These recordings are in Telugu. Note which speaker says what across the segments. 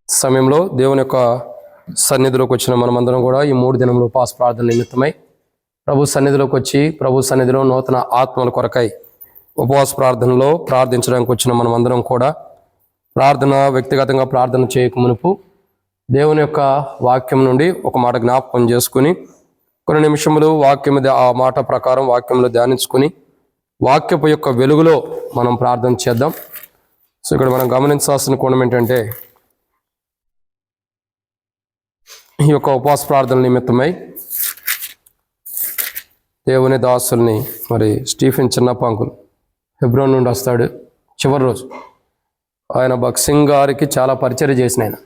Speaker 1: సమయంలో దేవుని యొక్క సన్నిధిలోకి వచ్చిన మనమందరం కూడా ఈ 3 దినములు ఉపవాస ప్రార్థన నిమిత్తమై ప్రభు సన్నిధిలోకి వచ్చి ప్రభు సన్నిధిలో నూతన ఆత్మల కొరకై ఉపవాస ప్రార్థనలో ప్రార్థించడానికి వచ్చిన మనమందరం కూడా వ్యక్తిగతంగా ప్రార్థన చేయక మునుపు దేవుని యొక్క వాక్యం నుండి ఒక మాట జ్ఞాపకం చేసుకుని కొన్ని నిమిషములు ఆ మాట ప్రకారం వాక్యంలో ధ్యానించుకుని వాక్యపు యొక్క వెలుగులో మనం ప్రార్థన చేద్దాం. సో ఇక్కడ మనం గమనించాల్సిన కోణం ఏంటంటే, ఈ యొక్క ఉపవాస ప్రార్థన నిమిత్తమై దేవుని దాసుల్ని మరి స్టీఫెన్ చిన్నప్ప అంకుల్ హెబ్రోన్ నుండి వస్తాడు. చివరి రోజు ఆయన భక్సింగ్ గారికి చాలా పరిచర్య చేసిన ఆయన.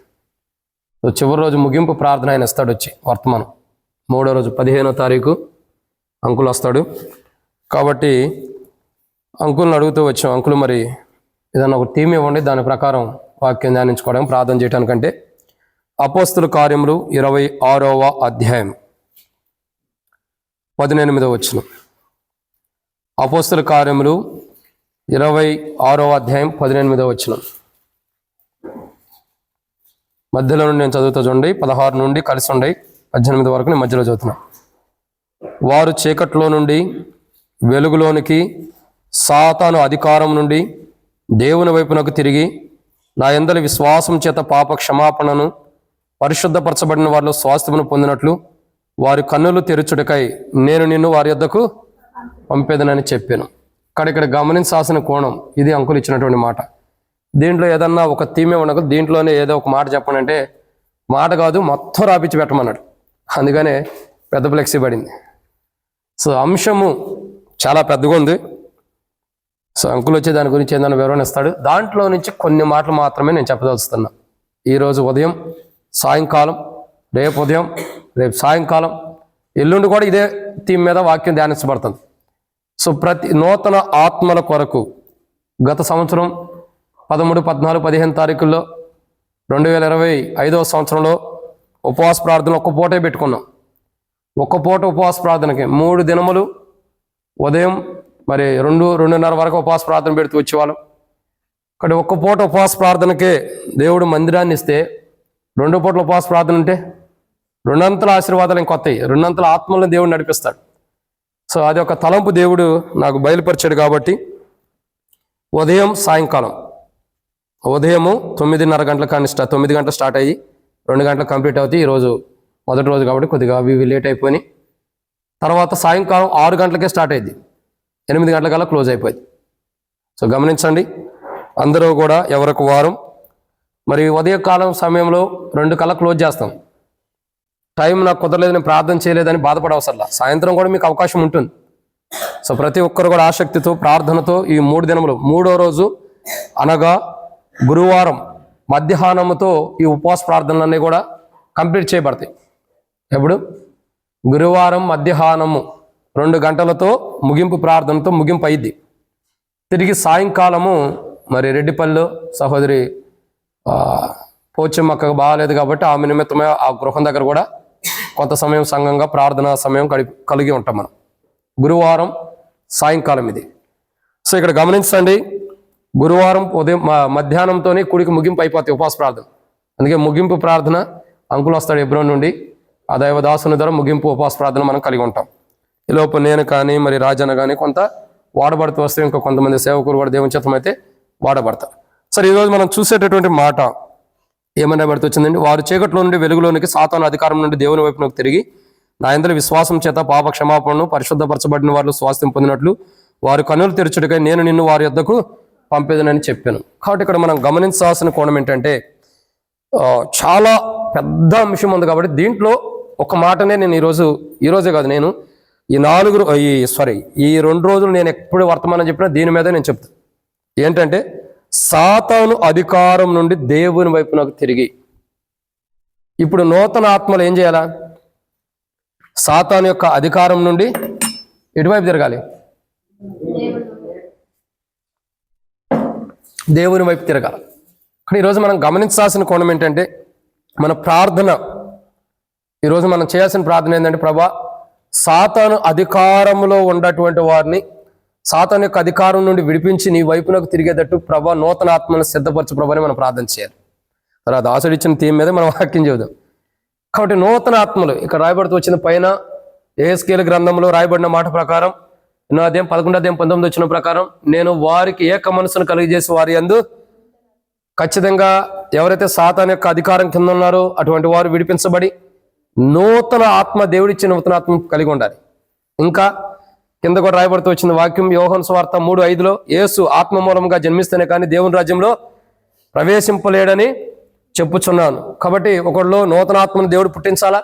Speaker 1: చివరి రోజు ముగింపు ప్రార్థన ఆయన వస్తాడు. వచ్చి వర్తమానం 3వ రోజు 15వ తారీఖు అంకుల్ వస్తాడు. కాబట్టి అంకుల్ని అడుగుతూ వచ్చాం, అంకుల్ మరి ఏదన్నా ఒక థీమ్ ఇవ్వండి, దాని ప్రకారం వాక్యం ధ్యానించుకోవడం ప్రార్థన చేయడానికంటే అపోస్తుల కార్యములు 26వ అధ్యాయం 18వ వచనం. అపోస్తుల కార్యములు 26వ అధ్యాయం 18వ వచనం. మధ్యలో నుండి నేను చదువుతా చూడండి. 16 నుండి కలిసి ఉండి 18 వరకు నేను మధ్యలో చదువుతున్నా. వారు చీకట్లో నుండి వెలుగులోనికి, సాతాను అధికారం నుండి దేవుని వైపునకు తిరిగి నా యందలి విశ్వాసం చేత పాప క్షమాపణను పరిశుద్ధపరచబడిన వారిలో స్వాస్థ్యమును పొందినట్లు వారి కన్నులు తెరుచుటకై నేను నిన్ను వారి యొద్దకు పంపేదనని చెప్పాను. ఇక్కడ గమనించాల్సిన కోణం ఇది అంకులు ఇచ్చినటువంటి మాట. దీంట్లో ఏదన్నా ఒక థీమే ఉండదు, దీంట్లోనే ఏదో ఒక మాట చెప్పనంటే మాట కాదు మొత్తం రాపిచ్చి పెట్టమన్నాడు. అందుకనే పెద్ద ఫ్లెక్సీ పడింది. సో అంశము చాలా పెద్దగా ఉంది. సో అంకుల్ వచ్చి దాని గురించి ఏదైనా వివరణ ఇస్తాడు. దాంట్లో నుంచి కొన్ని మాటలు మాత్రమే నేను చెప్పదలుస్తున్నా. ఈరోజు ఉదయం, సాయంకాలం, రేపు ఉదయం, రేపు సాయంకాలం, ఎల్లుండి కూడా ఇదే థీమ్ మీద వాక్యం ధ్యానించబడుతుంది. సో ప్రతి నూతన ఆత్మల కొరకు గత సంవత్సరం 13, 14, 15 తారీఖుల్లో 2025వ సంవత్సరంలో ఉపవాస ప్రార్థన ఒక్క పూటే పెట్టుకున్నాం. ఒక్క పూట ఉపవాస ప్రార్థనకి 3 దినములు ఉదయం మరి 2-2:30 వరకు ఉపవాస ప్రార్థన పెడుతూ వచ్చేవాళ్ళం. ఇక్కడ ఒక్క పూట ఉపవాస ప్రార్థనకే దేవుడు మందిరాన్ని ఇస్తే 2 పూటల ఉపవాస ప్రార్థన ఉంటే 2 ఆశీర్వాదాలు ఇంకొత్తాయి, 2 ఆత్మలను దేవుడు నడిపిస్తాడు. సో అది ఒక తలంపు దేవుడు నాకు బయలుపరిచాడు. కాబట్టి ఉదయం, సాయంకాలం, ఉదయము 9:30 గంటల కానీ 9 గంటలు స్టార్ట్ అయ్యి 2 గంటలకు కంప్లీట్ అవుతాయి. ఈరోజు మొదటి రోజు కాబట్టి కొద్దిగా అవి లేట్ అయిపోయి, తర్వాత సాయంకాలం 6 గంటలకే స్టార్ట్ అయ్యింది, 8 గంటలకల్లా క్లోజ్ అయిపోయింది. సో గమనించండి అందరూ కూడా ఎవరికి వారం. మరి ఉదయకాలం సమయంలో 2 కల్లా క్లోజ్ చేస్తాం. టైం నాకు కుదరలేదు, నేను ప్రార్థన చేయలేదని బాధపడవసరలా. సాయంత్రం కూడా మీకు అవకాశం ఉంటుంది. సో ప్రతి ఒక్కరు కూడా ఆసక్తితో ప్రార్థనతో ఈ 3 దినములు 3వ రోజు అనగా గురువారం మధ్యాహ్నముతో ఈ ఉపవాస ప్రార్థనలన్నీ కూడా కంప్లీట్ చేయబడతాయి. ఎప్పుడు? గురువారం మధ్యాహ్నము 2 గంటలతో ముగింపు ప్రార్థనతో ముగింపు అయింది. తిరిగి సాయంకాలము మరి రెడ్డిపల్లిలో సహోదరి పోచమ్మక్క బాగాలేదు కాబట్టి ఆమె నిమిత్తమే ఆ గృహం దగ్గర కూడా కొంత సమయం సంఘంగా ప్రార్థనా సమయం కలిగి ఉంటాం మనం. గురువారం సాయంకాలం ఇది. సో ఇక్కడ గమనించండి, గురువారం ఉదయం మధ్యాహ్నంతోనే కుడికి ముగింపు అయిపోతాయి ఉపవాస ప్రార్థన. అందుకే ముగింపు ప్రార్థన అంకులు వస్తాడు హెబ్రోన్ నుండి, ఆ దైవదాసుని ద్వారా ముగింపు ఉపవాస ప్రార్థన మనం కలిగి ఉంటాం. ఈ లోపు నేను కానీ మరి రాజన్న కానీ కొంత వాడబడుతూ వస్తే ఇంకా కొంతమంది సేవకులు కూడా దేవుని చిత్తం అయితే వాడబడతారు. సరే, ఈరోజు మనం చూసేటటువంటి మాట ఏమన్నా బడితే వచ్చిందండి. వారు చీకట్లో నుండి వెలుగులోనికి, సాతాను అధికారం నుండి దేవుని వైపునకు తిరిగి నా యందలి విశ్వాసం చేత పాప క్షమాపణను పరిశుద్ధపరచబడిన వారు స్వాస్థ్యం పొందినట్లు వారు కన్నులు తెరచుటకై నేను నిన్ను వారి యొద్దకు పంపేదనని చెప్పాను. కాబట్టి ఇక్కడ మనం గమనించాల్సిన కోణం ఏంటంటే, చాలా పెద్ద అంశం ఉంది. కాబట్టి దీంట్లో ఒక మాటనే నేను ఈరోజే కాదు, నేను ఈ 2 రోజులు నేను ఎప్పుడు వర్తమానం చెప్పినా దీని మీద నేను చెప్తాను. ఏంటంటే, సాతాను అధికారం నుండి దేవుని వైపు నాకు తిరిగి. ఇప్పుడు నూతన ఆత్మలు ఏం చేయాలా? సాతాను యొక్క అధికారం నుండి ఎటువైపు తిరగాలి? దేవుని వైపు తిరగాలి. కానీ ఈరోజు మనం గమనించాల్సిన కోణం ఏంటంటే, మన ప్రార్థన ఈరోజు మనం చేయాల్సిన ప్రార్థన ఏంటంటే, ప్రభా సాతాను అధికారంలో ఉన్నటువంటి వారిని సాతాను యొక్క అధికారం నుండి విడిపించి నీ వైపునకు తిరిగేటట్టు ప్రభా నూతన ఆత్మను సిద్ధపరచు ప్రభా అని మనం ప్రార్థన చేయాలి. తర్వాత దాసుడు ఇచ్చిన థీమ్ మీద మనం వాక్యం చెబుదాం. కాబట్టి నూతన ఆత్మలు ఇక్కడ రాయబడుతూ వచ్చిన పైన యెహెజ్కేలు గ్రంథంలో రాయబడిన మాట ప్రకారం 8వ అధ్యాయం 11వ అధ్యాయం 19 వచ్చిన ప్రకారం నేను వారికి ఏక మనసును కలిగజేసి వారి యందు ఖచ్చితంగా ఎవరైతే సాతాను యొక్క అధికారం కింద ఉన్నారో అటువంటి వారు విడిపించబడి నూతన ఆత్మ, దేవుడిచ్చిన నూతన ఆత్మ కలిగి ఉండాలి. ఇంకా కింద కూడా రాయబడుతూ వచ్చిన వాక్యం యోహాను సువార్త 3:5లో యేసు ఆత్మ మూలంగా జన్మిస్తేనే కానీ దేవుని రాజ్యంలో ప్రవేశింపలేడని చెప్పుచున్నాను. కాబట్టి ఒకళ్ళు నూతన ఆత్మను దేవుడు పుట్టించాలా,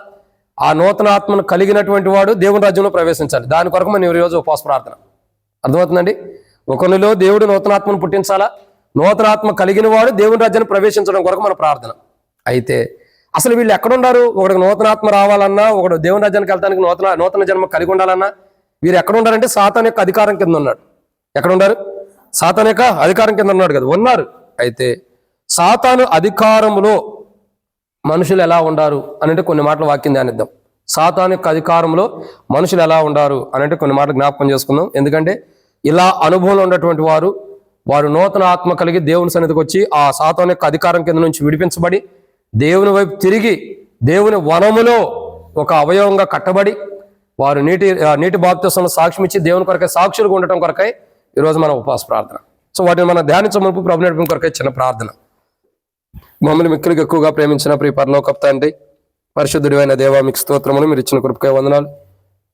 Speaker 1: ఆ నూతన ఆత్మను కలిగినటువంటి వాడు దేవుని రాజ్యంలో ప్రవేశించాలి. దాని కొరకు మనం ఈరోజు ఉపవాస ప్రార్థన. అర్థమవుతుందండి? ఒకరిలో దేవుడు నూతన ఆత్మను పుట్టించాలా, నూతన ఆత్మ కలిగిన వాడు దేవుని రాజ్యాన్ని ప్రవేశించడం కొరకు మన ప్రార్థన. అయితే అసలు వీళ్ళు ఎక్కడున్నారు? ఒకడికి నూతన ఆత్మ రావాలన్నా, ఒకడు దేవుని రాజ్యానికి వెళ్తానికి నూతన జన్మ కలిగి ఉండాలన్నా వీరు ఎక్కడ ఉండాలంటే సాతాను యొక్క అధికారం కింద ఉన్నాడు. ఎక్కడ ఉన్నారు? సాతాను యొక్క అధికారం కింద ఉన్నాడు కదా, ఉన్నారు. అయితే సాతాను అధికారంలో మనుషులు ఎలా ఉండారు అనంటే కొన్ని మాటలు వాక్యం ధ్యానిద్దాం. సాతాను యొక్క అధికారంలో మనుషులు ఎలా ఉండారు అనంటే కొన్ని మాటలు జ్ఞాపకం చేసుకుందాం. ఎందుకంటే ఇలా అనుభవంలో ఉన్నటువంటి వారు నూతన ఆత్మ కలిగి దేవుని సన్నిధికి వచ్చి ఆ సాతాను యొక్క అధికారం కింద నుంచి విడిపించబడి దేవుని వైపు తిరిగి దేవుని వనములో ఒక అవయవంగా కట్టబడి వారు నీటి బాప్తిస్మం సాక్ష్యం ఇచ్చి దేవుని కొరకై సాక్షులుగా ఉండటం కొరకై ఈరోజు మన ఉపవాస ప్రార్థన. సో వాటిని మనం ధ్యానించే మునుపు ప్రభు నడిపించడం కొరకై చిన్న ప్రార్థన. మమ్మల్ని మిక్కిలికి ఎక్కువగా ప్రేమించిన ప్రియ పరలోకపు తండ్రి, పరిశుద్ధుడైన దేవా, మీకు స్తోత్రములు. మీరు ఇచ్చిన కృపకై వందనాలు.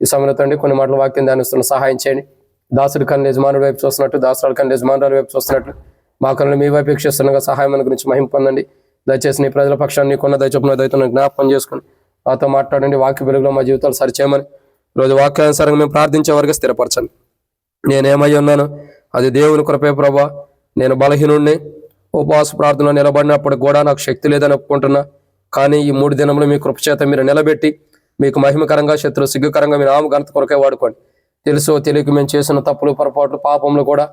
Speaker 1: ఈ సమయంలో తండ్రి కొన్ని మాటలు వాక్యం ధ్యానిస్తున్న సహాయం చేయండి. దాసుడి కన్ను యజమానుడి వైపు చూస్తున్నట్టు, దాసురాలు కన్ను యజమానుల వైపు చూస్తున్నట్లు మా కన్ను మీ వైపు వీక్షిస్తుండగా సహాయం గురించి మహిమ పొందండి. దయచేసి నీ ప్రజల పక్షాన్ని నీకున్న దయచొప్పున దయతో జ్ఞాపకం చేసుకుని మాతో మాట్లాడండి. వాక్య వెలుగులో మా జీవితాలు సరిచేయమని రోజు వాక్యానుసారంగా మేము ప్రార్థించే వరకు స్థిరపరచండి. నేనేమై ఉన్నాను అది దేవుని కృపే ప్రభా. నేను బలహీనుడిని, ఉపవాస ప్రార్థన నిలబడినప్పుడు కూడా నాకు శక్తి లేదని ఒప్పుకుంటున్నా. కానీ ఈ 3 దినములు మీ కృపచేత మీరు నిలబెట్టి మీకు మహిమకరంగా, శత్రు సిగ్గుకరంగా మీ నామ ఘనత కొరకే వాడుకోండి. తెలుసో తెలియక మేము చేసిన తప్పులు, పొరపాట్లు, పాపములు కూడా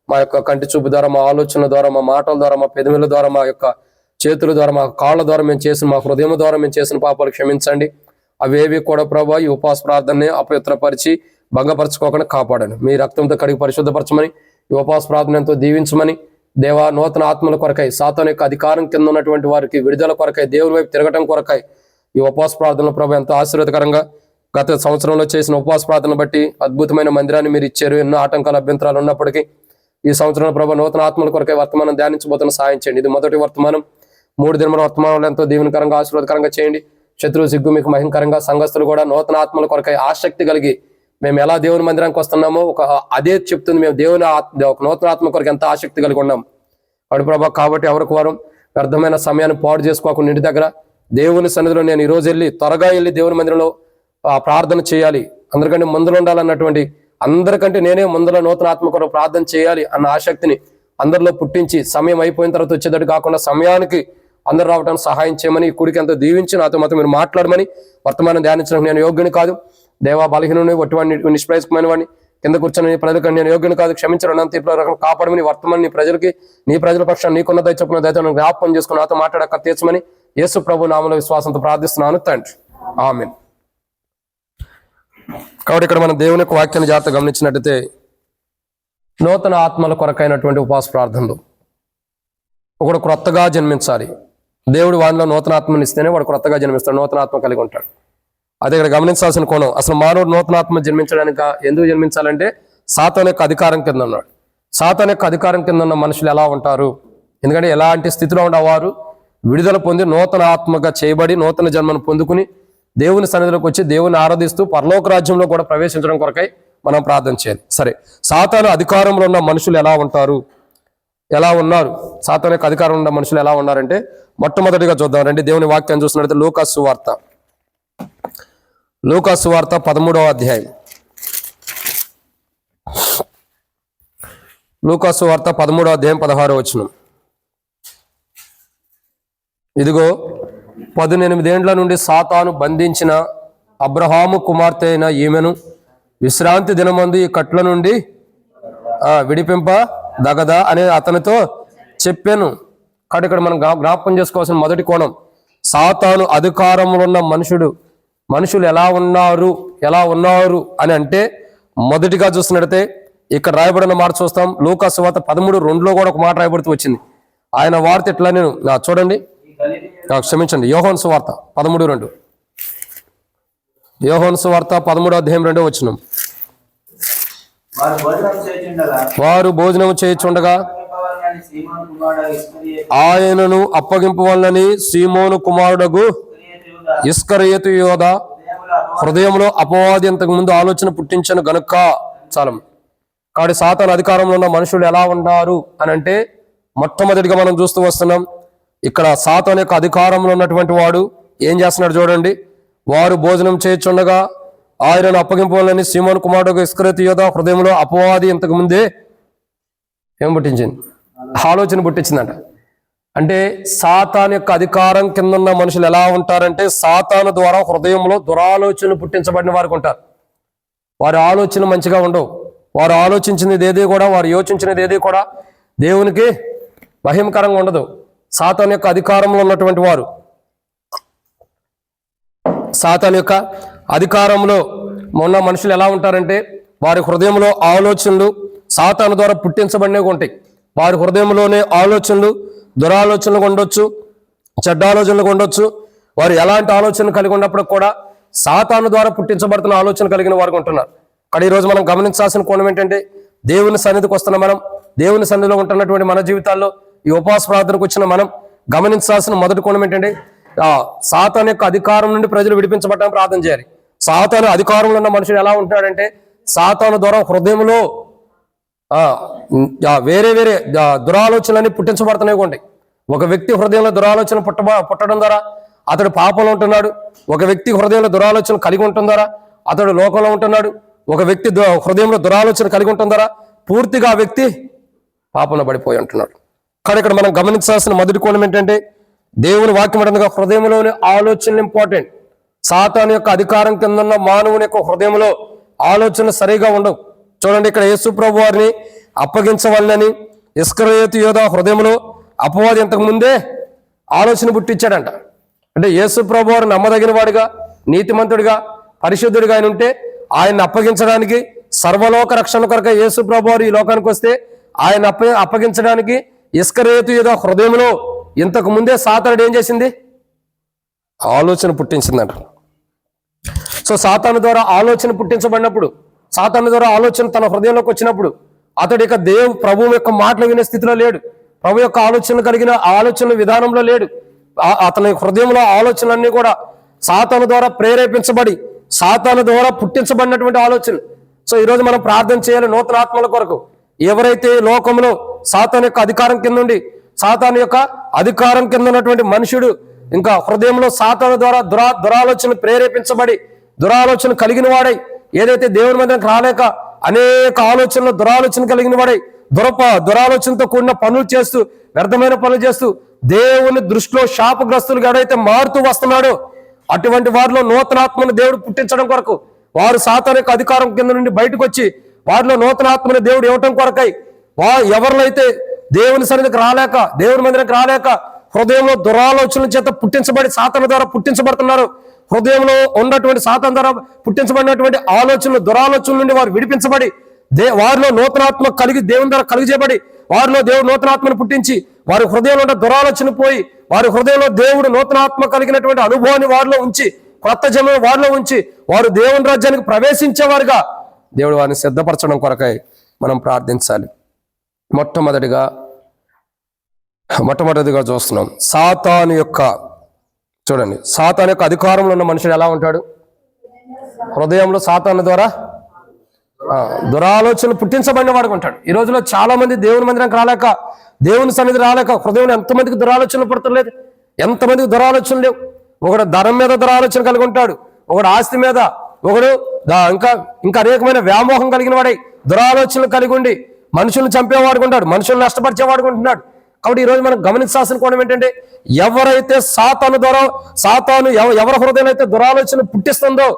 Speaker 1: మా యొక్క కంటి చూపు ద్వారా, మా ఆలోచన ద్వారా, మా మాటల ద్వారా, మా పెదవుల ద్వారా, మా యొక్క చేతుల ద్వారా, మా కాళ్ళ ద్వారా మేము చేసిన, మా హృదయం ద్వారా మేము చేసిన పాపాలు క్షమించండి. అవేవి కూడా ప్రభా ఈ ఉపవాస ప్రార్థనని అపవిత్రపరిచి భంగపరచుకోకుండా కాపాడండి. మీ రక్తంతో కడిగి పరిశుద్ధపరచమని, ఈ ఉపవాస ప్రార్థన ఎంతో దీవించమని, దేవా నూతన ఆత్మల కొరకై, సాతాను యొక్క అధికారం కింద ఉన్నటువంటి వారికి విడుదల కొరకై, దేవుని వైపు తిరగటం కొరకై ఈ ఉపవాస ప్రార్థనలు ప్రభు ఎంతో ఆశీర్వాదకరంగా గత సంవత్సరంలో చేసిన ఉపవాస ప్రార్థన బట్టి అద్భుతమైన మందిరాన్ని మీరు ఇచ్చారు. ఎన్నో ఆటంకాలు, అభ్యంతరాలు ఉన్నప్పటికీ ఈ సంవత్సరంలో ప్రభు నూతన ఆత్మల కొరకై వర్తమానం ధ్యానించబోతున్న సాయం చేయండి. ఇది మొదటి వర్తమానం. 3 దినముల వర్తమానంలో ఎంతో దీవెనకరంగా, ఆశీర్వాదకరంగా చేయండి. శత్రువు సిగ్గు మీకు మహిమకరంగా, సంఘస్థులు కూడా నూతన ఆత్మల కొరకై ఆసక్తి కలిగి మేము ఎలా దేవుని మందిరానికి వస్తున్నామో అదే చెప్తుంది. మేము దేవుని ఒక నూతన ఆత్మ కొరకు ఎంత ఆసక్తి కలిగి ఉన్నాం అడు ప్రభా. కాబట్టి ఎవరికి వారం వ్యర్థమైన సమయాన్ని పాడు చేసుకోకుండా ఇంటి దగ్గర దేవుని సన్నిధిలో నేను ఈరోజు త్వరగా వెళ్ళి దేవుని మందిరంలో ప్రార్థన చేయాలి, అందరికంటే ముందులో ఉండాలన్నటువంటి, అందరికంటే నేనే ముందులో నూతన ఆత్మ కొరకు ప్రార్థన చేయాలి అన్న ఆసక్తిని అందరిలో పుట్టించి సమయం అయిపోయిన తర్వాత వచ్చేటట్టు కాకుండా సమయానికి అందరు రావడానికి సహాయం చేయమని, ఈ కుడికి ఎంతో దీవించి నాతో మాత్రం మీరు మాట్లాడమని, వర్తమానం ధ్యానించడానికి నేను యోగ్యుని కాదు దేవా, బలహీనుని, ఒట్టివాడిని, నిష్ప్రయోజకమైన వాడిని, కింద కూర్చొని ప్రజలకు నేను యోగ్యుని కాదు, క్షమించడం తీర్పుల రకం కాపాడమని, వర్తమానం నీ ప్రజలకి, నీ ప్రజల పక్షాన్ని నీకున్న దయచొప్పున దయతో జ్ఞాపకం చేసుకుని నాతో మాట్లాడక తీర్చమని యేసు ప్రభు నామములో విశ్వాసంతో ప్రార్థిస్తున్నాను తండ్రి, ఆమేన్. కాబట్టి ఇక్కడ మనం దేవుని యొక్క వాక్యాన్ని జాగ్రత్తగా గమనించినట్టయితే నూతన ఆత్మల కొరకైనటువంటి ఉపవాస ప్రార్థనలు, ఒకడు క్రొత్తగా జన్మించాలి. దేవుడు వాడిలో నూతన ఆత్మని ఇస్తేనే వాడు క్రొత్తగా జన్మిస్తాడు, నూతన ఆత్మ కలిగి ఉంటాడు. అదే ఇక్కడ గమనించాల్సిన కోణం. అసలు మానవుడు నూతన ఆత్మ జన్మించడానికి ఎందుకు జన్మించాలంటే సాతాను యొక్క అధికారం కింద ఉన్నాడు. సాతాను యొక్క అధికారం కింద ఉన్న మనుషులు ఎలా ఉంటారు? ఎందుకంటే ఎలాంటి స్థితిలో ఉండేవారు విడుదల పొంది నూతన ఆత్మగా చేయబడి నూతన జన్మను పొందుకుని దేవుని సన్నిధిలోకి వచ్చి దేవుని ఆరాధిస్తూ పరలోక రాజ్యంలో కూడా ప్రవేశించడం కొరకై మనం ప్రార్థన చేయాలి. సరే, సాతాను అధికారంలో ఉన్న మనుషులు ఎలా ఉంటారు, ఎలా ఉన్నారు? సాతాను యొక్క అధికారంలో ఉన్న మనుషులు ఎలా ఉన్నారంటే మొట్టమొదటిగా చూద్దాం రండి. దేవుని వాక్యాన్ని చూసినట్లయితే లూకాసు సువార్త 13వ అధ్యాయం. లూకాసు సువార్త 13వ అధ్యాయం 16వ వచనం. ఇదిగో 18 ఏండ్ల నుండి సాతాను బంధించిన అబ్రహాము కుమార్తె అయిన ఈమెను విశ్రాంతి దినమందు ఈ కట్ల నుండి విడిపింప దగదా అని అతనితో చెప్పాను. కాబట్టి ఇక్కడ మనం జ్ఞాపకం చేసుకోవాల్సిన మొదటి కోణం, సాతాను అధికారంలో ఉన్న మనుషులు ఎలా ఉన్నారు అని అంటే మొదటిగా చూస్తున్నట్టయితే ఇక్కడ రాయబడిన మాట చూస్తాం. లూకాసు సువార్త 13:2 కూడా ఒక మాట రాయబడుతూ వచ్చింది. ఆయన వార్త ఎట్లా, నేను చూడండి, క్షమించండి, యోహాను సువార్త 13:2. యోహాను సువార్త 13:2 వారు భోజనం చేయుచుండగా ఆయనను అప్పగింపవలనని సీమోను కుమారుడగు ఇస్కరియోతు యోధ హృదయంలో అపవాది ఇంతకు ముందు ఆలోచన పుట్టించను గనుక. చాలం. కాబట్టి సాతాను అధికారంలో ఉన్న మనుషులు ఎలా ఉన్నారు అని అంటే, మొట్టమొదటిగా మనం చూస్తూ వస్తున్నాం, ఇక్కడ సాతాను యొక్క అధికారంలో ఉన్నటువంటి వాడు ఏం చేస్తున్నాడు చూడండి. వారు భోజనం చేయుచుండగా ఆయనను అప్పగింపవాలని సీమోను కుమారుడు ఇస్కరియోతు యోధ హృదయంలో అపవాది ఇంతకు ముందే ఏం పుట్టించింది? ఆలోచన పుట్టించిందంట. అంటే సాతాను యొక్క అధికారం కింద ఉన్న మనుషులు ఎలా ఉంటారంటే, సాతాను ద్వారా హృదయంలో దురాలోచనలు పుట్టించబడిన వారికి ఉంటారు. వారి ఆలోచన మంచిగా ఉండవు. వారు ఆలోచించినది ఏది కూడా, వారు యోచించినది ఏది కూడా దేవునికి మహిమకరంగా ఉండదు. సాతాను యొక్క అధికారంలో ఉన్నటువంటి వారు, సాతాను యొక్క అధికారంలో ఉన్న మనుషులు ఎలా ఉంటారంటే, వారి హృదయంలో ఆలోచనలు సాతాను ద్వారా పుట్టించబడినవి ఉంటాయి. వారి హృదయంలోనే ఆలోచనలు, దురాలోచనలు ఉండొచ్చు, చెడ్డ ఆలోచనలు ఉండొచ్చు. వారు ఎలాంటి ఆలోచన కలిగి ఉన్నప్పుడు కూడా సాతాను ద్వారా పుట్టించబడుతున్న ఆలోచన కలిగిన వారు ఉంటున్నారు. కానీ ఈరోజు మనం గమనించాల్సిన కోణం ఏంటంటే, దేవుని సన్నిధికి వస్తున్న మనం, దేవుని సన్నిధిలో ఉంటున్నటువంటి మన జీవితాల్లో ఈ ఉపవాస ప్రార్థనకు వచ్చిన మనం గమనించాల్సిన మొదటి కోణం ఏంటంటే, సాతాను యొక్క అధికారం నుండి ప్రజలు విడిపించబడడానికి ప్రార్థన చేయాలి. సాతాను అధికారంలో ఉన్న మనుషుడు ఎలా ఉంటున్నాడంటే, సాతాను ద్వారా హృదయంలో వేరే వేరే దురాలోచనలన్నీ పుట్టించబడుతున్నాయి ఉంటాయి. ఒక వ్యక్తి హృదయంలో దురాలోచన పుట్టడం ద్వారా అతడు పాపంలో ఉంటున్నాడు. ఒక వ్యక్తి హృదయంలో దురాలోచన కలిగి ఉండటం ద్వారా అతడు లోకంలో ఉంటున్నాడు. ఒక వ్యక్తి హృదయంలో దురాలోచన కలిగి ఉండటం ద్వారా పూర్తిగా ఆ వ్యక్తి పాపంలో పడిపోయి ఉంటున్నాడు. కానీ ఇక్కడ మనం గమనించాల్సిన మొదటి కోణం ఏంటంటే, దేవుని వాక్యం అంటేగా హృదయంలోని ఆలోచనలు ఇంపార్టెంట్. సాతాను యొక్క అధికారం కింద ఉన్న మానవుని యొక్క హృదయంలో ఆలోచన సరిగా ఉండవు. చూడండి, ఇక్కడ యేసు ప్రభు వారిని అప్పగించవాలని ఇస్కరియోతు యోధ హృదయంలో అపవాది ఇంతకు ముందే ఆలోచన పుట్టించాడంట. అంటే యేసు ప్రభు వారు నమ్మదగిన వాడిగా, నీతిమంతుడిగా, పరిశుద్ధుడిగా ఆయన ఉంటే ఆయన్ని అప్పగించడానికి, సర్వలోక రక్షణ కొరకు యేసు ప్రభు వారు ఈ లోకానికి వస్తే ఆయన అప్పగించడానికి ఇస్కరియోతు యోధ హృదయంలో ఇంతకు ముందే సాతానుడు ఏం చేసింది? ఆలోచన పుట్టించిందంట. సో సాతాను ద్వారా ఆలోచన పుట్టించబడినప్పుడు, సాతాను ద్వారా ఆలోచన తన హృదయంలోకి వచ్చినప్పుడు అతడు ఇక ప్రభువు యొక్క మాటలు వినే స్థితిలో లేడు. ప్రభు యొక్క ఆలోచన కలిగిన ఆలోచన విధానంలో లేడు. అతని హృదయంలో ఆలోచనలన్నీ కూడా సాతాను ద్వారా ప్రేరేపించబడి, సాతాను ద్వారా పుట్టించబడినటువంటి ఆలోచన. సో ఈరోజు మనం ప్రార్థన చేయాలి నూతన ఆత్మల కొరకు. ఎవరైతే లోకంలో సాతాను యొక్క అధికారం కింద ఉండి, సాతాను యొక్క అధికారం కింద ఉన్నటువంటి మనుషుడు ఇంకా హృదయంలో సాతాను ద్వారా దురాలోచన ప్రేరేపించబడి, దురాలోచన కలిగిన వాడై, ఏదైతే దేవుని మందిరానికి రాలేక అనేక ఆలోచనలు దురాలోచన కలిగిన వాడై దురాలోచనతో కూడిన పనులు చేస్తూ, వ్యర్థమైన పనులు చేస్తూ దేవుని దృష్టిలో శాపగ్రస్తులుగా ఎవరైతే మారుతూ వస్తున్నాడో అటువంటి వారిలో నూతనాత్మను దేవుడు పుట్టించడం కొరకు, వారు సాతాను యొక్క అధికారం కింద నుండి బయటకు వచ్చి వారిలో నూతనాత్మను దేవుడు ఇవ్వటం కొరకై, ఎవరినైతే దేవుని సన్నిధికి రాలేక, దేవుని మందిరానికి రాలేక హృదయంలో దురాలోచనల చేత పుట్టించబడి సాతాను ద్వారా పుట్టించబడుతున్నారు, హృదయంలో ఉన్నటువంటి సాతాను ద్వారా పుట్టించబడినటువంటి ఆలోచనలు, దురాలోచనల నుండి వారు విడిపించబడి వారిలో నూతనాత్మ కలిగి దేవుని ద్వారా కలిగజేయబడి వారిలో దేవుడు నూతనాత్మను పుట్టించి వారి హృదయంలో ఉన్న దురాలోచన పోయి వారి హృదయంలో దేవుడు నూతనాత్మ కలిగినటువంటి అనుభవాన్ని వారిలో ఉంచి, కొత్త జన్మ వారిలో ఉంచి వారు దేవుని రాజ్యానికి ప్రవేశించేవారుగా దేవుడు వారిని సిద్ధపరచడం కొరకై మనం ప్రార్థించాలి. మొట్టమొదటిగా చూస్తున్నాం సాతాను యొక్క, చూడండి, సాతాను యొక్క అధికారంలో ఉన్న మనుషుడు ఎలా ఉంటాడు? హృదయంలో సాతాను ద్వారా దురాలోచన పుట్టించబడిన వాడుగా ఉంటాడు. ఈ రోజులో చాలా మంది దేవుని మందిరానికి రాలేక, దేవుని సన్నిధి రాలేక హృదయంలో ఎంతమందికి దురాలోచనలు పడతలేదు, ఎంతమందికి దురాలోచనలు లేవు. ఒకడు ధనం మీద దురాలోచన కలిగి ఉంటాడు, ఒకడు ఆస్తి మీద, ఒకడు ఇంకా అనేకమైన వ్యామోహం కలిగిన వాడై దురాలోచనలు కలిగి ఉండి మనుషులను చంపేవాడు ఉంటాడు, మనుషులను నష్టపరిచేవాడు ఉంటున్నాడు. కాబట్టి ఈరోజు మనం గమనించాల్సిన కోణం ఏంటంటే, ఎవరైతే సాతాను ఎవరి హృదయంలో అయితే దురాలోచన పుట్టిస్తుందో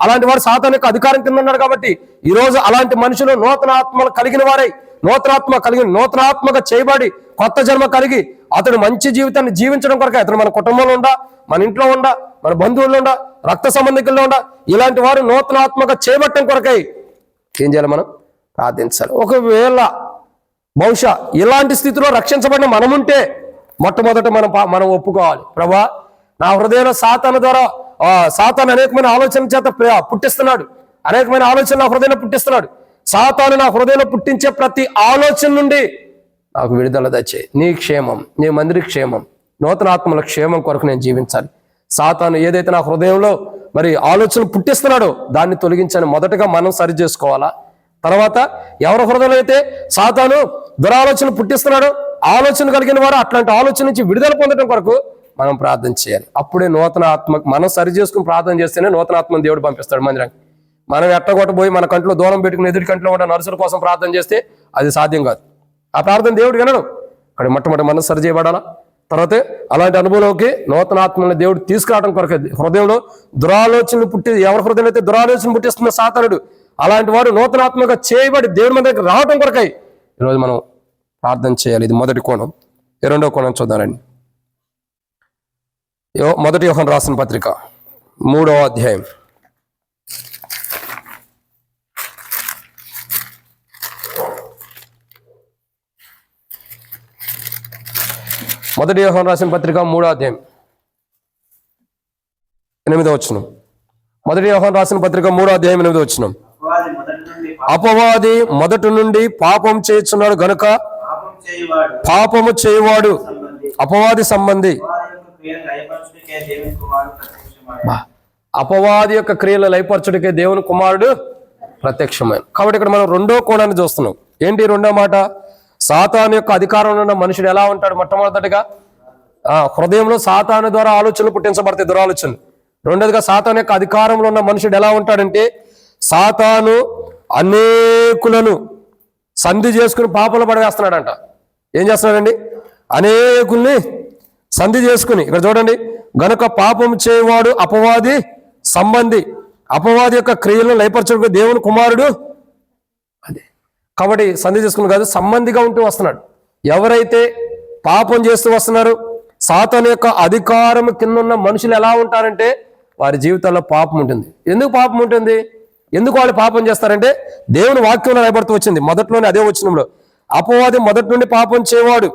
Speaker 1: అలాంటి వారు సాతాను యొక్క అధికారం కింద ఉన్నాడు. కాబట్టి ఈరోజు అలాంటి మనుషులు నూతన ఆత్మలు కలిగిన వారై, నూతనాత్మగా చేయబడి కొత్త జన్మ కలిగి అతడు మంచి జీవితాన్ని జీవించడం కొరకే, అతడు మన కుటుంబంలో ఉండా, మన ఇంట్లో ఉండా, మన బంధువుల్లో ఉండా, రక్త సంబంధికుల్లో ఉండా, ఇలాంటి వారు నూతనాత్మగా చేయబట్టడం కొరకై ఏం చేయాలి? మనం ప్రార్థించాలి. ఒకవేళ బహుశా ఇలాంటి స్థితిలో రక్షించబడిన మనముంటే మొట్టమొదట మనం ఒప్పుకోవాలి, ప్రభా నా హృదయంలో సాతాను ద్వారా సాతాను అనేకమైన ఆలోచన చేత పుట్టిస్తున్నాడు, అనేకమైన ఆలోచన నా హృదయంలో పుట్టిస్తున్నాడు. సాతాను నా హృదయంలో పుట్టించే ప్రతి ఆలోచన నుండి నాకు విడుదల దచ్చే. నీ క్షేమం, నీ మందిరి క్షేమం, నూతన ఆత్మల క్షేమం కొరకు నేను జీవించాలి. సాతాను ఏదైతే నా హృదయంలో మరి ఆలోచనలు పుట్టిస్తున్నాడో దాన్ని తొలగించని మొదటగా మనం సరి చేసుకోవాలా. తర్వాత ఎవరి హృదయంలో అయితే సాతాను దురాలోచన పుట్టిస్తున్నాడో ఆలోచన కలిగిన వారు అట్లాంటి ఆలోచన నుంచి విడుదల పొందడం కొరకు మనం ప్రార్థన చేయాలి. అప్పుడే నూతన ఆత్మ మనం సరి చేసుకుని ప్రార్థన చేస్తేనే నూతన ఆత్మను దేవుడు పంపిస్తాడు మందిరానికి. మనం ఎట్టగొట్టబోయి మన కంట్లో దూరం పెట్టుకుని ఎదుటి కంట్లో ఉన్న నర్సుల కోసం ప్రార్థన చేస్తే అది సాధ్యం కాదు. ఆ ప్రార్థన దేవుడు వినడు. అక్కడ మొట్టమొదటి మనసు సరి చేయబడాలా. తర్వాత అలాంటి అనుభవంలోకి నూతన ఆత్మని దేవుడు తీసుకురావడం కొరకు హృదయంలో దురాలోచనలు ఎవరి హృదయంలో అయితే దురాలోచన పుట్టిస్తున్న సాతానుడు అలాంటి వాడు నూతనాత్మగా చేయబడి దేవుడి మీద దగ్గర రావడం కొరకై ఈరోజు మనం ప్రార్థన చేయాలి. ఇది మొదటి కోణం. రెండో కోణం చూద్దామండి. మొదటి యోహాను రాసిన పత్రిక 3వ అధ్యాయం. మొదటి యోహాను రాసిన పత్రిక 3వ అధ్యాయం 8వ వచనం. మొదటి యోహాను రాసిన పత్రిక 3వ అధ్యాయం 8వ వచనం. అపవాది మొదటి నుండి పాపం చేస్తున్నాడు గనుక పాపము చేయువాడు అపవాది సంబంధి. అపవాది యొక్క క్రియలు లయపరచుడికే దేవుని కుమారుడు ప్రత్యక్షమైన. కాబట్టి ఇక్కడ మనం రెండో కోణాన్ని చూస్తున్నాం. ఏంటి రెండో మాట? సాతాను యొక్క అధికారంలో ఉన్న మనుషుడు ఎలా ఉంటాడు? మొట్టమొదటిగా హృదయంలో సాతాను ద్వారా ఆలోచనలు పుట్టించబడతాయి, దురాలోచనలు. రెండోదిగా సాతాను యొక్క అధికారంలో ఉన్న మనుషుడు ఎలా ఉంటాడంటే సాతాను అనేకులను సంధి చేసుకుని పాపంలో పడవేస్తున్నాడంట. ఏం చేస్తున్నాడండి? అనేకుల్ని సంధి చేసుకుని. ఇక్కడ చూడండి, గనుక పాపం చేయవాడు అపవాది సంబంధి, అపవాది యొక్క క్రియలను లయపరచడానికి దేవుని కుమారుడు. అదే కాబట్టి సంధి చేసుకుని కాదు, సంబంధిగా ఉంటూ వస్తున్నాడు. ఎవరైతే పాపం చేస్తూ వస్తున్నారు, సాతాను యొక్క అధికారం కింద ఉన్న మనుషులు ఎలా ఉంటారంటే వారి జీవితాల్లో పాపం ఉంటుంది. ఎందుకు పాపం ఉంటుంది? ఎందుకు వాళ్ళు పాపం చేస్తారంటే దేవుని వాక్యంలో రాయబడుతూ వచ్చింది. మొదట్లోనే అదే వచనంలో అపవాది మొదటి నుండి పాపం చేయవాడు.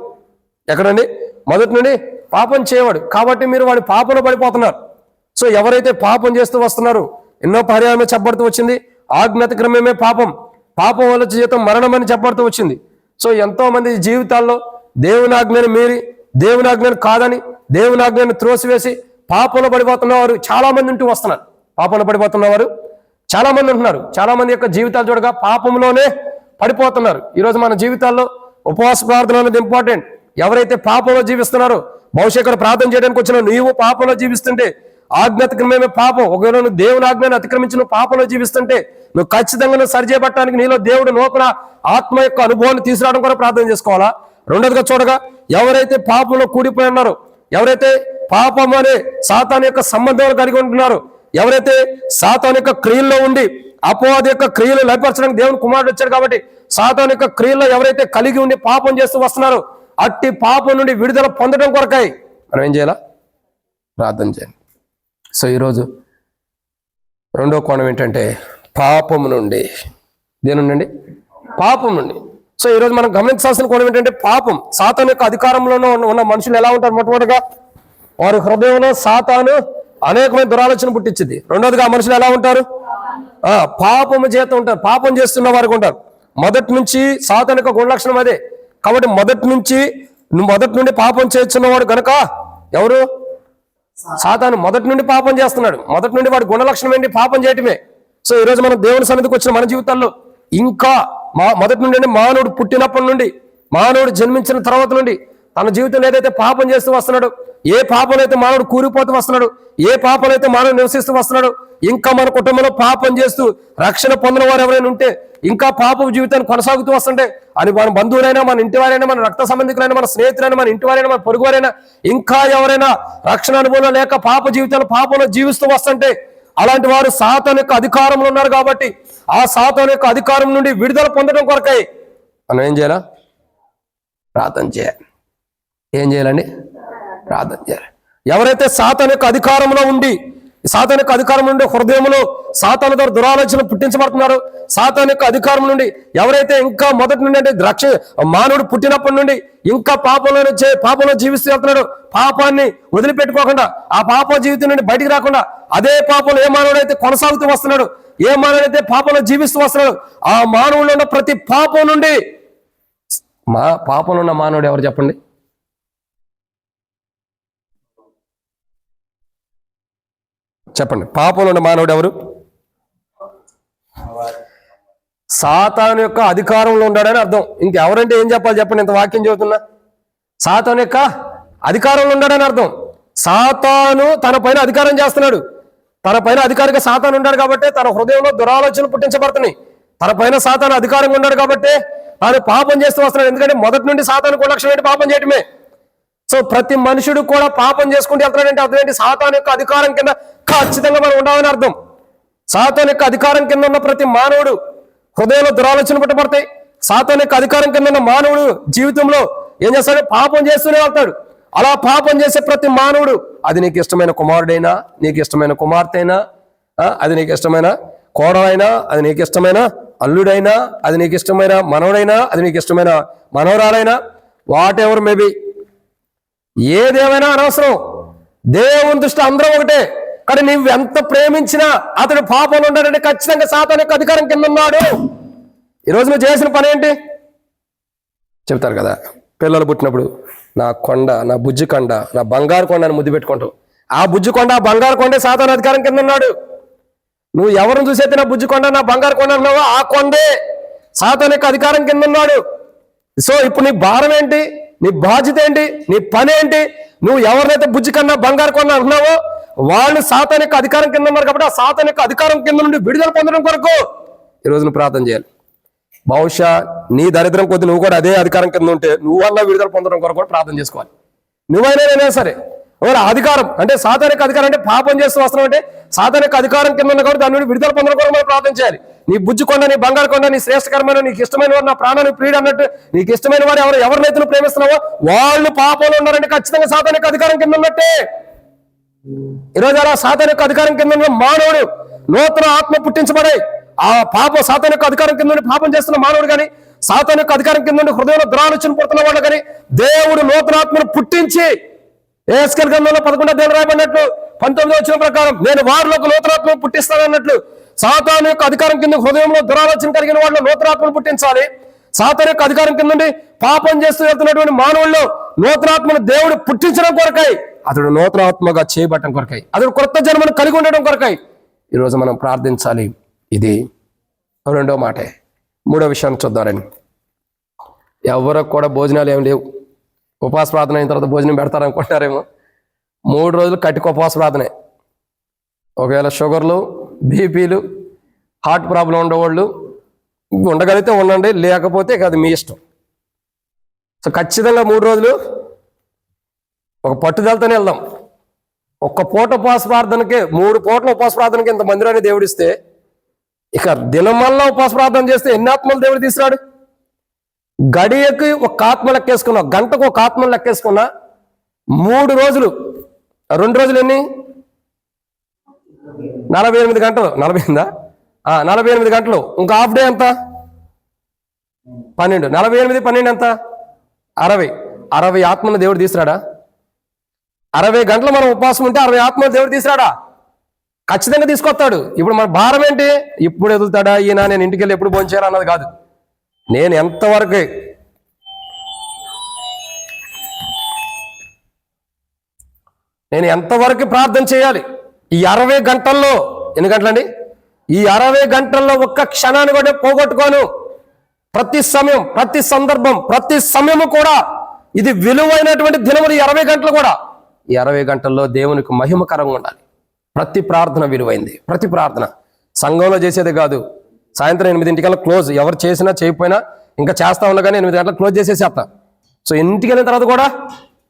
Speaker 1: ఎక్కడండి? మొదటి నుండి పాపం చేయవాడు. కాబట్టి మీరు వాడి పాపంలో పడిపోతున్నారు. సో ఎవరైతే పాపం చేస్తూ వస్తున్నారు, ఎన్నో పర్యాయమే చెప్పబడుతూ వచ్చింది. ఆజ్ఞాతిక్రమమే పాపం, పాపం వల్ల జీవితం మరణం అని చెప్పబడుతూ వచ్చింది. సో ఎంతో మంది జీవితాల్లో దేవుని ఆజ్ఞని మీరి, దేవుని ఆజ్ఞని కాదని, దేవుని ఆజ్ఞని త్రోసివేసి పాపంలో పడిపోతున్నవారు చాలా మంది ఉంటూ వస్తున్నారు. పాపంలో పడిపోతున్నవారు చాలా మంది ఉంటున్నారు. చాలా మంది యొక్క జీవితాలు చూడగా పాపంలోనే పడిపోతున్నారు. ఈరోజు మన జీవితాల్లో ఉపవాస ప్రార్థన అనేది ఇంపార్టెంట్. ఎవరైతే పాపంలో జీవిస్తున్నారో, బహుశా ఇక్కడ ప్రార్థన చేయడానికి వచ్చిన నీవు పాపంలో జీవిస్తుంటే ఆజ్ఞాతిక్రమమే పాపం. ఒకవేళ నువ్వు దేవుని ఆజ్ఞను అతిక్రమించి నువ్వు పాపంలో జీవిస్తుంటే నువ్వు ఖచ్చితంగా నువ్వు సరిచేయబట్టడానికి నీలో దేవుడు నూతన ఆత్మ యొక్క అనుభవాన్ని తీసుకురావడం కూడా ప్రార్థన చేసుకోవాలా. రెండోదిగా చూడగా ఎవరైతే పాపంలో కూడిపోయి ఉన్నారో, ఎవరైతే పాపం అనే సాతాను యొక్క సంబంధాలు కలిగి ఉంటున్నారో, ఎవరైతే సాతాను యొక్క క్రియల్లో ఉండి అపవాది యొక్క క్రియలు లయపరచడానికి దేవుని కుమారుడు వచ్చాడు కాబట్టి సాతాను యొక్క క్రియల్లో ఎవరైతే కలిగి ఉండి పాపం చేస్తూ వస్తున్నారో అట్టి పాపం నుండి విడుదల పొందడం కొరకై మనం ఏం చేయాలా? ప్రార్థన చేయాలి. సో ఈరోజు రెండో కోణం ఏంటంటే పాపం నుండి. దేని నుండి? పాపం నుండి. సో ఈరోజు మనం గమనించాల్సిన కోణం ఏంటంటే పాపం. సాతాను యొక్క అధికారంలో ఉన్న మనుషులు ఎలా ఉంటారు? మొట్టమొదటిగా వారి హృదయంలో సాతాను అనేకమైన దురాలోచన పుట్టించింది. రెండోదిగా ఆ మనుషులు ఎలా ఉంటారు? పాపము చేత ఉంటారు, పాపం చేస్తున్న వారికి ఉంటారు. మొదటి నుంచి సాతాను యొక్క గుణలక్షణం అదే. కాబట్టి మొదటి నుండి పాపం చేస్తున్నవాడు కనుక ఎవరు? సాతాను మొదటి నుండి పాపం చేస్తున్నాడు. మొదటి నుండి వాడి గుణలక్షణం ఏంటి? పాపం చేయటమే. సో ఈరోజు మనం దేవుని సన్నిధికి వచ్చిన మన జీవితాల్లో ఇంకా మొదటి నుండి మానవుడు పుట్టినప్పటి నుండి, మానవుడు జన్మించిన తర్వాత నుండి తన జీవితంలో ఏదైతే పాపం చేస్తూ వస్తున్నాడు, ఏ పాపంలో అయితే మానవుడు కూలిపోతూ వస్తున్నాడు, ఏ పాపంలో అయితే మానవుడు నివసిస్తూ వస్తున్నాడు, ఇంకా మన కుటుంబంలో పాపం చేస్తూ రక్షణ పొందిన వారు ఎవరైనా ఉంటే, ఇంకా పాపపు జీవితాన్ని కొనసాగుతూ వస్తుంటే, అది మన బంధువులైనా, మన ఇంటి వారైనా, మన రక్త సంబంధికులైనా, మన స్నేహితులైనా, మన ఇంటి వారైనా, మన పొరుగు వారైనా, ఇంకా ఎవరైనా రక్షణ అనుభవం లేక పాప జీవితాలు పాపంలో జీవిస్తూ వస్తుంటే అలాంటి వారు సాతాను యొక్క అధికారంలో ఉన్నారు. కాబట్టి ఆ సాతాను యొక్క అధికారం నుండి విడుదల పొందడం కొరకై మనం ఏం చేయాలా? ప్రార్థన చేయాలి. ఏం చేయాలండి? ప్రార్థన చేయాలి. ఎవరైతే సాతాను యొక్క అధికారంలో ఉండి సాతాను యొక్క అధికారం నుండి హృదయంలో సాతాను ద్వారా దురాలోచనలు పుట్టించబడుతున్నారు. సాతాను యొక్క అధికారం నుండి ఎవరైతే ఇంకా మొదటి నుండి అంటే మానవుడు పుట్టినప్పటి నుండి ఇంకా పాపంలో జీవిస్తూ వెళ్తున్నాడు, పాపాన్ని వదిలిపెట్టుకోకుండా ఆ పాప జీవితం నుండి బయటికి రాకుండా అదే పాపంలో ఏ మానవుడైతే కొనసాగుతూ వస్తున్నాడు, ఏ మానవుడైతే పాపంలో జీవిస్తూ వస్తున్నాడు, ఆ మానవుల్లో ఉన్న ప్రతి పాపం నుండి పాపంలో ఉన్న మానవుడు ఎవరు చెప్పండి? చెప్పండి. పాపంలో ఉన్న మానవుడు ఎవరు? సాతాను యొక్క అధికారంలో ఉన్నాడని అర్థం. ఇంకెవరంటే ఏం చెప్పాలి చెప్పండి? ఇంత వాక్యం చెబుతున్నా. సాతాను యొక్క అధికారంలో ఉన్నాడని అర్థం. సాతాను తన పైన అధికారం చేస్తున్నాడు. తన పైన అధికారిగా సాతాను ఉన్నాడు కాబట్టి తన హృదయంలో దురాలోచనలు పుట్టించబడుతున్నాయి. తన పైన సాతాను అధికారంగా ఉన్నాడు కాబట్టి తాను పాపం చేస్తూ వస్తున్నాడు. ఎందుకంటే మొదటి నుండి సాతానుకు లక్ష్యం ఏంటి? పాపం చేయటమే. సో ప్రతి మనుషుడు కూడా పాపం చేసుకుంటూ వెళ్తున్నాడంటే అర్థం ఏంటి? సాతాను యొక్క అధికారం కింద ఖచ్చితంగా మనం ఉండాలని అర్థం. సాతాను యొక్క అధికారం కింద ఉన్న ప్రతి మానవుడు హృదయంలో దురాలోచనలు పుట్టబడతాయి. సాతాను యొక్క అధికారం కింద ఉన్న మానవుడు జీవితంలో ఏం చేస్తాడు? పాపం చేస్తూనే వెళ్తాడు. అలా పాపం చేసే ప్రతి మానవుడు, అది నీకు ఇష్టమైన కుమారుడైనా, నీకు ఇష్టమైన కుమార్తె అయినా, అది నీకు ఇష్టమైన కోడలైనా, అది నీకు ఇష్టమైన అల్లుడైనా, అది నీకు ఇష్టమైన మనవడైనా, అది నీకు ఇష్టమైన మనవరాలైనా, వాట్ ఎవర్ మేబీ, ఏదేమైనా అనవసరం. దేవుని దృష్టి అందరం ఒకటే. కానీ నువ్వు ఎంత ప్రేమించినా అతడు పాపంలో ఉన్నాడంటే ఖచ్చితంగా సాతాను యొక్క అధికారం కింద ఉన్నాడు. ఈరోజు నువ్వు చేసిన పని ఏంటి చెప్తారు కదా, పిల్లలు పుట్టినప్పుడు నా కొండ, నా బుజ్జి కొండ, నా బంగారు కొండ అని ముద్దు పెట్టుకుంటావు. ఆ బుజ్జి కొండ, ఆ బంగారు కొండే సాతాను అధికారం కింద ఉన్నాడు. నువ్వు ఎవరిని చూసైతే నా బుజ్జి కొండ, నా బంగారు కొండ అన్నావో ఆ కొండే సాతాను యొక్క అధికారం కింద ఉన్నాడు. సో ఇప్పుడు నీ భారం ఏంటి? నీ బాధ్యత ఏంటి? నీ పని ఏంటి? నువ్వు ఎవరినైతే బుజ్జి కన్నా బంగారు కొన్నా అంటున్నావో వాళ్ళు సాతాను యొక్క అధికారం కింద ఉన్నారు కాబట్టి ఆ సాతాను యొక్క అధికారం కింద నుండి విడుదల పొందడం కొరకు ఈరోజు నువ్వు ప్రార్థన చేయాలి. బహుశా నీ దరిద్రం కొద్ది నువ్వు కూడా అదే అధికారం కింద ఉంటే నువ్వన్నా విడుదల పొందడం కొరకు కూడా ప్రార్థన చేసుకోవాలి. నువ్వైనా సరే అధికారం అంటే సాతాను యొక్క అధికారం అంటే పాపం చేస్తూ వస్తున్నావు అంటే సాతాను యొక్క అధికారం కింద ఉన్న కాబట్టి దాని నుండి విడుదల పొందడం కొరకు మనం ప్రార్థన చేయాలి. నీ బుజ్జి కొండ, నీ బంగారు కొండ, నీ శ్రేష్టకరమైన, నీకు ఇష్టమైన వారు, నా ప్రాణాన్ని ప్రియుడు అన్నట్టు నీకు ఇష్టమైన వారు ఎవరినైతే నువ్వు ప్రేమిస్తున్నావో వాళ్ళు పాపంలో ఉన్నారంటే ఖచ్చితంగా సాతాను యొక్క అధికారం కింద ఉన్నట్టే. ఈరోజు అలా సాతాను యొక్క అధికారం కింద ఉన్న మానవుడు నూతన ఆత్మ పుట్టించబడాయి. ఆ సాతాను యొక్క అధికారం కింద నుండి పాపం చేస్తున్న మానవుడు కానీ, సాతాను యొక్క అధికారం కింద నుండి హృదయంలో దురాలోచన పుడుతున్న వాళ్ళు కానీ దేవుడు నూతన ఆత్మను పుట్టించి యేసయ్య గ్రంథంలో 11వ అధ్యాయంలో రాయబడినట్లు 19వ వచనం ప్రకారం నేను వారిలో ఒక నూతనాత్మను పుట్టిస్తానన్నట్లు సాతాను యొక్క అధికారం కింద హృదయంలో దురాలోచన కలిగిన వాళ్ళు నూతనాత్మను పుట్టించాలి. సాతాను యొక్క అధికారం కింద నుండి పాపం చేస్తూ వెళ్తున్నటువంటి మానవుల్లో నూతనాత్మను దేవుడు పుట్టించడం కొరకై, అతడు నూతనాత్మగా చేయబట్టడం కొరకై, అతడు కొత్త జన్మను కలిగి ఉండడం కొరకై ఈరోజు మనం ప్రార్థించాలి. ఇది రెండో మాటే. మూడో విషయాన్ని చూద్దారని, ఎవరికి కూడా భోజనాలు ఏమి లేవు. ఉపవాస ప్రార్థన అయిన తర్వాత భోజనం పెడతారనుకుంటారేమో. 3 రోజులు కట్టిక ఉపవాస ప్రార్థనే. ఒకవేళ షుగర్లు, బీపీలు, హార్ట్ ప్రాబ్లం ఉండేవాళ్ళు ఉండగలిగితే ఉండండి, లేకపోతే అది మీ ఇష్టం. సో ఖచ్చితంగా 3 రోజులు ఒక పట్టుదలతోనే వెళ్దాం. ఒక్క పూట ఉపవాస ప్రార్థనకే 3 పూటల ఉపవాస ప్రార్థనకి ఇంత మందిరాన్ని దేవుడిస్తే ఇక దినమల్లా ఉపవాస ప్రార్థన చేస్తే ఎన్ని ఆత్మలు దేవుడు తీసుకురాడు? గడియకి ఒక ఆత్మ లెక్కేసుకున్నా, గంటకు ఒక ఆత్మ లెక్కేసుకున్నా 3 రోజులు, 2 రోజులు ఎన్ని? 48 గంటలు. 48 గంటలు. ఇంకా హాఫ్ డే ఎంత? 12. 48, 12 ఎంత? 60 ఆత్మను దేవుడు తీసుకురాడా? 60 గంటలు మనం ఉపవాసం ఉంటే 60 ఆత్మను దేవుడు తీసుకురాడా? ఖచ్చితంగా తీసుకొస్తాడు. ఇప్పుడు మన భారం ఏంటి? ఇప్పుడు ఎదుగుతాడా ఈయన, నేను ఇంటికి వెళ్ళి ఎప్పుడు భోంచేయాలి అన్నది కాదు. నేను ఎంతవరకు ప్రార్థన చేయాలి ఈ 60 గంటల్లో? ఎన్ని గంటలండి? ఈ 60 గంటల్లో ఒక్క క్షణాన్ని కూడా పోగొట్టుకోను. ప్రతి సమయం, ప్రతి సందర్భం, ప్రతి సమయము కూడా ఇది విలువైనటువంటి దినములు. ఈ 60 గంటలు కూడా, ఈ 60 గంటల్లో దేవునికి మహిమకరంగా ఉండాలి. ప్రతి ప్రార్థన విలువైంది. ప్రతి ప్రార్థన సంఘంలో చేసేది కాదు. సాయంత్రం 8 క్లోజ్. ఎవరు చేసినా చేయకపోయినా ఇంకా చేస్తా ఉన్నా కానీ 8 గంటలకు క్లోజ్ చేసేసేస్తా. సో ఇంటికి వెళ్ళిన తర్వాత కూడా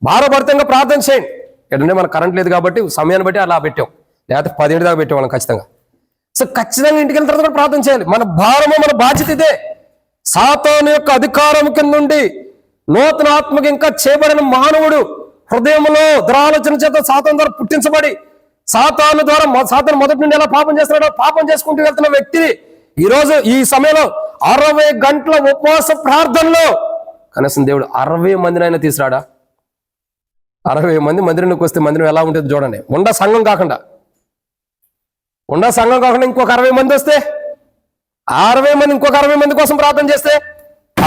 Speaker 1: భారభరితంగా ప్రార్థన చేయండి. ఏంటంటే మనకు కరెంట్ లేదు కాబట్టి సమయాన్ని బట్టి అలా పెట్టాం, లేకపోతే 10 దాకా పెట్టేవాళ్ళం ఖచ్చితంగా. సో ఖచ్చితంగా ఇంటికి వెళ్ళిన తర్వాత కూడా ప్రార్థన చేయాలి. మన భారము, మన బాధ్యత ఇదే. సాతాను యొక్క అధికారం కింద నుండి నూతన ఆత్మకి ఇంకా చేయబడిన మానవుడు హృదయంలో దురాలోచన చేత సాతాను ద్వారా పుట్టించబడి సాతాను ద్వారా సాతాను మొదటి నుండి ఎలా పాపం చేస్తున్నాడో పాపం చేసుకుంటూ వెళ్తున్న వ్యక్తిని ఈరోజు ఈ సమయంలో 60 గంటల ఉపవాస ప్రార్థనలో కనీసం దేవుడు 60 మందినైనా తీసుకురాడా? 60 మంది మందిరంలోకి వస్తే మందిరం ఎలా ఉంటుంది చూడండి. ఉండా సంఘం కాకుండా ఇంకొక 60 మంది వస్తే 60 మంది ఇంకొక 60 మంది కోసం ప్రార్థన చేస్తే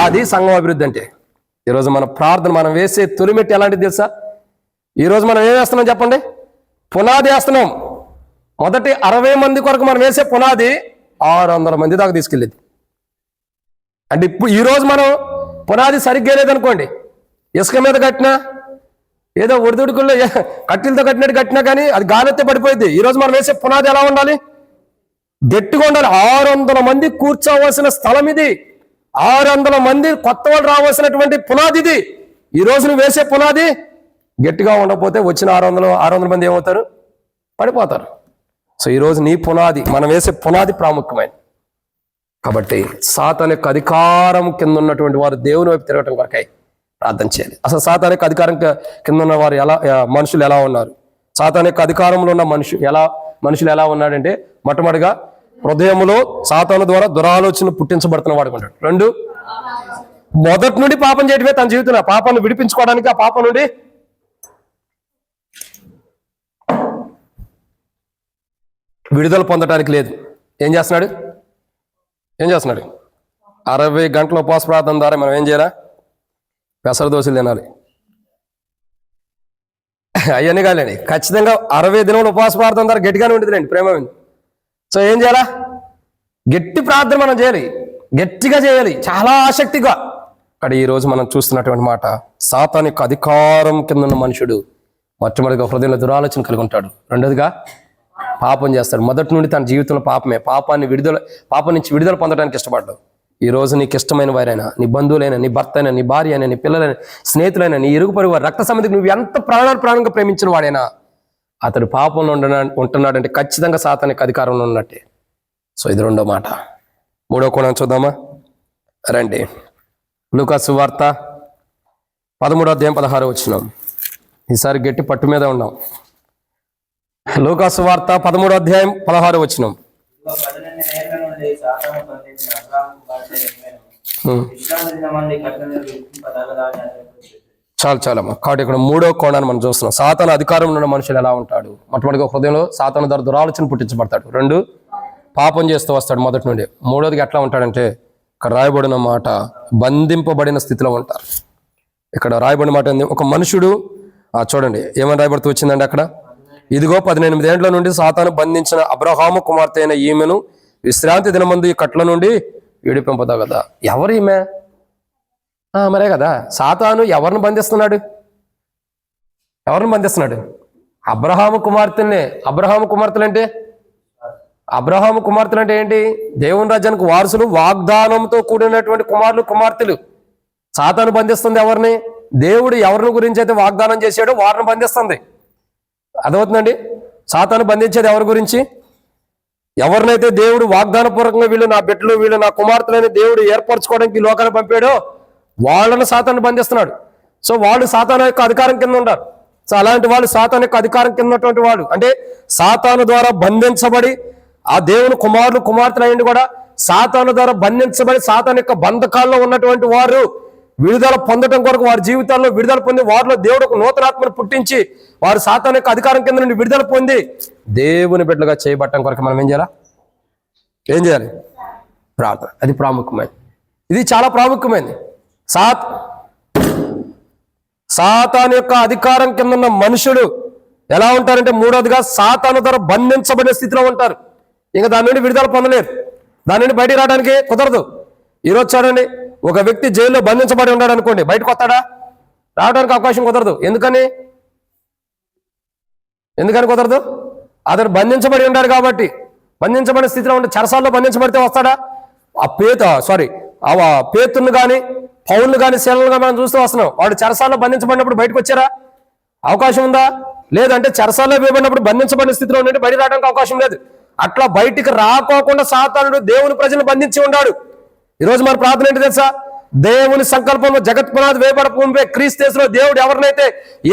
Speaker 1: అది సంఘం అభివృద్ధి అంటే. ఈరోజు మన ప్రార్థన మనం వేసే తొలిమెట్టి ఎలాంటిది తెలుసా? ఈరోజు మనం ఏం వేస్తున్నాం చెప్పండి? పునాది వేస్తున్నాం. మొదటి 60 మంది కొరకు మనం వేసే పునాది 600 మంది దాకా తీసుకెళ్ళేది. అంటే ఇప్పుడు ఈరోజు మనం పునాది సరిగ్గా లేదనుకోండి, ఇసుక మీద కట్టినా ఏదో ఒడిదుడుకుల్లో కట్టెలతో కట్టినట్టు కట్టినా కానీ అది గాలెత్తే పడిపోయింది. ఈరోజు మనం వేసే పునాది ఎలా ఉండాలి? గట్టిగా ఉండాలి. 600 మంది కూర్చోవలసిన స్థలం ఇది. 600 మంది కొత్త వాళ్ళు రావాల్సినటువంటి పునాది ఇది. ఈ రోజు నువ్వు వేసే పునాది గట్టిగా ఉండకపోతే వచ్చిన 600 మంది ఏమవుతారు? పడిపోతారు. సో ఈరోజు నీ పునాది, మనం వేసే పునాది ప్రాముఖ్యమైనది. కాబట్టి సాతాను యొక్క అధికారం కింద ఉన్నటువంటి వారు దేవుని వైపు తిరగటం కొరకై ప్రార్థన చేయాలి. అసలు సాతాను యొక్క అధికారం కింద ఉన్న వారు మనుషులు ఎలా ఉన్నారు? సాతాను యొక్క అధికారంలో ఉన్న మనుషులు ఎలా ఉన్నాడంటే, మొట్టమొదటిగా హృదయంలో సాతాను ద్వారా దురాలోచన పుట్టించబడుతున్న వాడు ఉంటాడు. 2, మొదటి నుండి పాపం చేయటమే తన జీవితంలో పాపాన్ని విడిపించుకోవడానికి, ఆ పాపం నుండి విడుదల పొందడానికి లేదు. ఏం చేస్తున్నాడు? 60 గంటల ఉపవాస ప్రార్థన ద్వారా మనం ఏం చేయాలా? పెసర దోశలు తినాలి. అవన్నీ కాలేండి, ఖచ్చితంగా 60 దినాలు ఉపవాస ప్రార్థన ద్వారా గట్టిగానే ఉంటుందిలేండి ప్రేమ. సో ఏం చేయాలా? గట్టి ప్రార్థన మనం చేయాలి, గట్టిగా చేయాలి, చాలా ఆసక్తిగా. అక్కడ ఈరోజు మనం చూస్తున్నటువంటి మాట, సాతాను యొక్క అధికారం కింద ఉన్న మనుషుడు మొట్టమొదటిగా హృదయంలో దురాలోచన కలిగి ఉంటాడు. రెండోదిగా పాపం చేస్తాడు. మొదటి నుండి తన జీవితంలో పాపమే. పాపం నుంచి విడుదల పొందడానికి ఇష్టపడ్డాడు. ఈ రోజు నీకు ఇష్టమైన వారైనా, నీ బంధువులైనా, నీ భర్త అయినా, నీ భార్య అయినా, నీ పిల్లలైనా, స్నేహితులైనా, నీ ఇరుగు పొరుగు వారు, రక్త సంబంధికి నువ్వు ఎంత ప్రాణంగా ప్రేమించిన వాడైనా అతడు పాపంలో ఉంటున్నాడంటే ఖచ్చితంగా సాతానికి అధికారంలో ఉన్నట్టే. సో ఇది రెండో మాట. మూడో కోణం చూద్దామా రండి. లూకా సువార్త 13వ అధ్యాయం 16వ వచనం. ఈసారి గట్టి పట్టు మీద ఉన్నాం. లూకా సువార్త 13వ అధ్యాయం 16వ వచనం. చాలమ్మా. కాబట్టి ఇక్కడ మూడో కోణాన్ని మనం చూస్తున్నాం. సాతాను అధికారంలో ఉన్న మనుషులు ఎలా ఉంటాడు? మొట్టమొదటిగా హృదయంలో సాతాను ద్వారా దురాలోచన పుట్టించబడతాడు. 2, పాపం చేస్తూ వస్తాడు మొదటి నుండి. మూడోదిగా ఎట్లా ఉంటాడంటే, ఇక్కడ రాయబడిన మాట, బంధింపబడిన స్థితిలో ఉంటారు. ఇక్కడ రాయబడిన మాట ఒక మనుషుడు, చూడండి ఏమని రాయబడుతూ వచ్చిందండి అక్కడ, ఇదిగో 18 ఏండ్ల నుండి సాతాను బంధించిన అబ్రహాము కుమార్తె అయిన ఈమెను విశ్రాంతి దినమందు ఈ కట్ల నుండి విడిపింపదా కదా. ఎవరు ఈమె? మరే కదా, సాతాను ఎవరిని బంధిస్తున్నాడు? అబ్రహాము కుమార్తెల్ని. అబ్రహాము కుమార్తెలు అంటే ఏంటి? దేవుని రాజ్యానికి వారసులు, వాగ్దానంతో కూడినటువంటి కుమార్తెలు. సాతాను బంధిస్తుంది ఎవరిని? దేవుడు ఎవరిని గురించి అయితే వాగ్దానం చేశాడో వారిని బంధిస్తుంది. అదవుతుందండి. సాతాను బంధించేది ఎవరి గురించి? ఎవరినైతే దేవుడు వాగ్దానపూర్వకంగా వీళ్ళు నా బిడ్డలు, వీళ్ళు నా కుమార్తెలని దేవుడు ఏర్పరచుకోవడానికి లోకాన్ని పంపాడో వాళ్ళను సాతాను బంధిస్తున్నాడు. సో వాళ్ళు సాతాను యొక్క అధికారం కింద ఉంటారు. సో అలాంటి వాళ్ళు సాతాను యొక్క అధికారం కింద ఉన్నటువంటి వాళ్ళు, అంటే సాతాను ద్వారా బంధించబడి ఆ దేవుని కుమార్తెలు అయ్యింది కూడా సాతాను ద్వారా బంధించబడి సాతాను యొక్క బంధకాల్లో ఉన్నటువంటి వారు విడుదల పొందడం కొరకు, వారి జీవితాల్లో విడుదల పొంది వారిలో దేవుడు ఒక నూతన ఆత్మను పుట్టించి వారు సాతాను యొక్క అధికారం కింద నుండి విడుదల పొంది దేవుని బిడ్డలుగా చేయబట్టడం కొరకు మనం ఏం చేయాలి? ప్రార్థన. అది ప్రాముఖ్యమైనది. ఇది చాలా ప్రాముఖ్యమైనది. సాతాను యొక్క అధికారం కింద ఉన్న మనుషులు ఎలా ఉంటారంటే, మూడోదిగా సాతాను ద్వారా బంధించబడిన స్థితిలో ఉంటారు. ఇంకా దాని నుండి విడుదల పొందలేరు, దాని నుండి బయటికి రావడానికి కుదరదు. ఈరోజు చూడండి, ఒక వ్యక్తి జైల్లో బంధించబడి ఉన్నాడు అనుకోండి, బయటకు వస్తాడా? రావడానికి అవకాశం కుదరదు. ఎందుకని కుదరదు? అతను బంధించబడి ఉన్నాడు కాబట్టి. బంధించబడిన స్థితిలో ఉంటే చెరసాల్లో బంధించబడితే వస్తాడా? పేతుర్ను కానీ పౌరులు కానీ శీలను కానీ మనం చూస్తూ వస్తున్నాం. వాడు చెరసాల్లో బంధించబడినప్పుడు బయటకు వచ్చారా? అవకాశం ఉందా? లేదంటే చెరసాల్లో వేయబడినప్పుడు బంధించబడిన స్థితిలో ఉంటే బయట రావడానికి అవకాశం లేదు. అట్లా బయటికి రాకోకుండా సాతానుడు దేవుని ప్రజలను బంధించి ఉన్నాడు. ఈరోజు మన ప్రార్థన ఏంటి తెలుసా? దేవుని సంకల్పంలో జగత్పునాది వేయబడక ముందే క్రీస్తు యేసులో దేవుడు ఎవరినైతే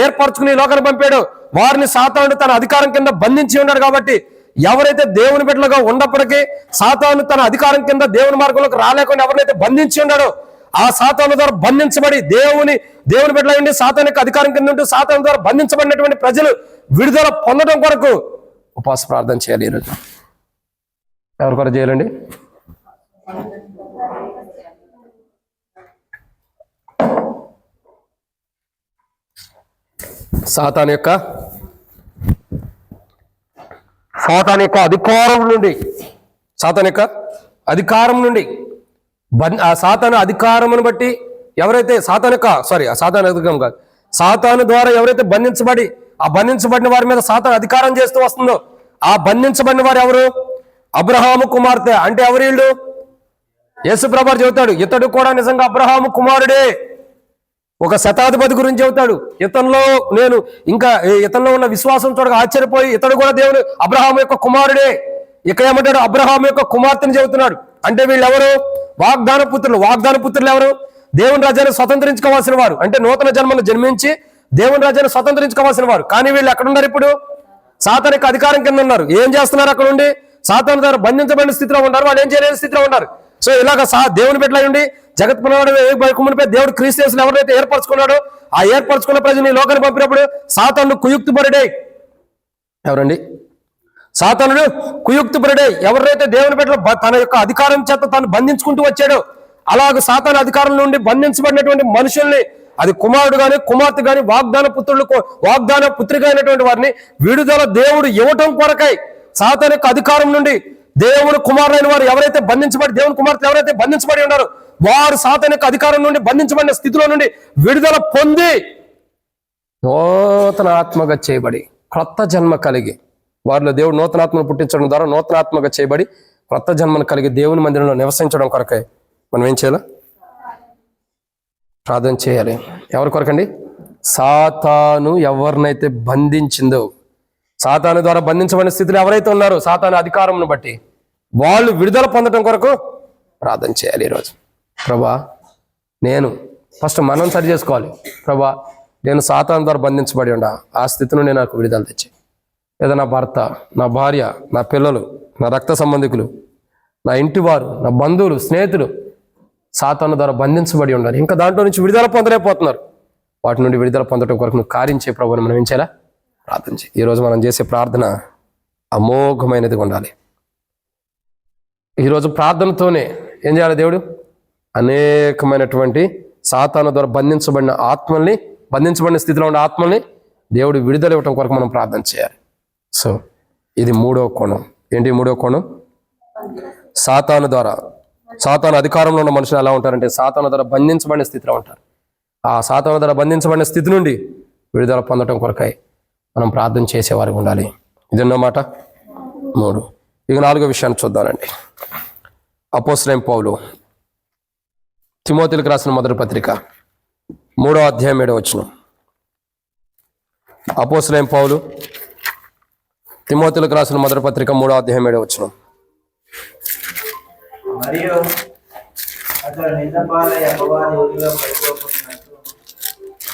Speaker 1: ఏర్పరచుకుని లోకాన్ని పంపాడో వారిని సాతాను తన అధికారం కింద బంధించి ఉన్నాడు. కాబట్టి ఎవరైతే దేవుని బిడ్డలుగా ఉన్నప్పటికీ సాతాను తన అధికారం కింద దేవుని మార్గంలోకి రాలేకుండా ఎవరినైతే బంధించి ఉన్నాడో ఆ సాతాను ద్వారా బంధించబడి దేవుని బిడ్డల ఉండి సాతాను యొక్క అధికారం కింద ఉంటూ సాతాను ద్వారా బంధించబడినటువంటి ప్రజలు విడుదల పొందడం కొరకు ఉపవాస ప్రార్థన చేయాలి. ఈరోజు ఎవరి కొరకు చేయాలండి? సాతాను యొక్క అధికారం నుండి ఆ సాతాను అధికారమును బట్టి ఎవరైతే సాతాను ద్వారా ఎవరైతే బంధించబడి ఆ బంధించబడిన వారి మీద సాతాను అధికారం చేస్తూ వస్తుందో ఆ బంధించబడిన వారు ఎవరు? అబ్రహాము కుమార్తె. అంటే ఎవరు వీళ్ళు? యేసు ప్రభువు చెబుతాడు ఇతడు కూడా నిజంగా అబ్రహాము కుమారుడే. ఒక శతాధిపతి గురించి చెబుతాడు. ఇతనిలో ఉన్న విశ్వాసం చూడగా ఆశ్చర్యపోయి ఇతడు కూడా దేవుడు అబ్రహాము యొక్క కుమారుడే. ఇక్కడ ఏమంటాడు? అబ్రహాము యొక్క కుమార్తెని చెబుతున్నాడు. అంటే వీళ్ళు ఎవరు? వాగ్దాన పుత్రులు ఎవరు? దేవుని రాజ్యాన్ని స్వతంత్రించుకోవాల్సిన వారు. అంటే నూతన జన్మను జన్మించి దేవుని రాజ్యాన్ని స్వతంత్రించుకోవాల్సిన వారు. కానీ వీళ్ళు ఎక్కడున్నారు? ఇప్పుడు సాతాను యొక్క అధికారం కింద ఉన్నారు. ఏం చేస్తున్నారు? అక్కడ ఉండి సాతాను ద్వారా బంధించబడిన స్థితిలో ఉన్నారు. వాళ్ళు ఏం చేయలేని స్థితిలో ఉన్నారు. సో ఇలాగ దేవుని బిడ్డలై ఉండి జగత్ పునరుద్ధరణపై దేవుడు క్రీస్తు యేసును ఎవరైతే ఏర్పరచుకున్నాడో ఆ ఏర్పరచుకున్న ప్రజని లోకాన్ని పంపినప్పుడు సాతాను కుయుక్తిపరుడై ఎవరండి? సాతానుడు కుయుక్తిపరుడై ఎవరైతే దేవుని బిడ్డలు తన యొక్క అధికారం చేత తాను బంధించుకుంటూ వచ్చాడో అలాగ సాతాను అధికారం నుండి బంధించబడినటువంటి మనుషుల్ని, అది కుమారుడు గాని కుమార్తె గాని వాగ్దాన పుత్రిక అయినటువంటి వారిని విడుదల దేవుడు ఇవ్వటం కొరకై సాతాను యొక్క అధికారం నుండి దేవుని కుమారులైన వారు ఎవరైతే దేవుని కుమార్తె ఎవరైతే బంధించబడి ఉన్నారో వారు సాతాను యొక్క అధికారం నుండి బంధించబడిన స్థితిలో నుండి విడుదల పొంది నూతన ఆత్మగా చేయబడి క్రొత్త జన్మ కలిగి వారిలో దేవుడు నూతన ఆత్మను పుట్టించడం ద్వారా నూతన ఆత్మగా చేయబడి క్రొత్త జన్మను కలిగి దేవుని మందిరంలో నివసించడం కొరకై మనం ఏం చేయాలి? ప్రార్థన చేయాలి. ఎవరి కొరకండి? సాతాను ఎవరినైతే బంధించిందో, సాతాను ద్వారా బంధించబడిన స్థితిలో ఎవరైతే ఉన్నారో సాతాను అధికారంను బట్టి వాళ్ళు విడుదల పొందడం కొరకు ప్రార్థన చేయాలి. ఈరోజు ప్రభా మనం సరి చేసుకోవాలి. ప్రభా నేను సాతాను ద్వారా బంధించబడి ఉండా ఆ స్థితి నుండి నాకు విడుదల తెచ్చి, లేదా నా భర్త, నా భార్య, నా పిల్లలు, నా రక్త సంబంధికులు, నా ఇంటి వారు, నా బంధువులు, స్నేహితులు సాతాను ద్వారా బంధించబడి ఉండాలి. ఇంకా దాంట్లో నుంచి విడుదల పొందలేకపోతున్నారు. వాటి నుండి విడుదల పొందడం కొరకు నువ్వు కార్యించే ప్రభువుని మనం ఏం చేయాలా? ప్రార్థన చేయి. ఈరోజు మనం చేసే ప్రార్థన అమోఘమైనదిగా ఉండాలి. ఈరోజు ప్రార్థనతోనే ఏం చేయాలి? దేవుడు అనేకమైనటువంటి సాతాను ద్వారా బంధించబడిన స్థితిలో ఉన్న ఆత్మల్ని దేవుడు విడుదల ఇవ్వటం కొరకు మనం ప్రార్థన చేయాలి. సో ఇది మూడవ కోణం. ఏంటి మూడవ కోణం? సాతాను అధికారంలో ఉన్న మనుషులు ఎలా ఉంటారంటే సాతాను ద్వారా బంధించబడిన స్థితిలో ఉంటారు. ఆ సాతాను ద్వారా బంధించబడిన స్థితి నుండి విడుదల పొందడం కొరకై మనం ప్రార్థన చేసేవారికి ఉండాలి. ఇదన్నమాట 3. ఇక 4వ విషయాన్ని చూద్దామండి. అపోస్తలుడైన పౌలు తిమోతిలకు రాసిన మొదటి పత్రిక 3వ అధ్యాయం 7వ వచనం. అపోస్తలుడైన పౌలు తిమోతిలకు రాసిన మొదటి పత్రిక 3వ అధ్యాయం 7వ వచనం.
Speaker 2: మరియు అతడు నిందపాలై అపవాది ఊరిలో పడిపోకున్నట్టు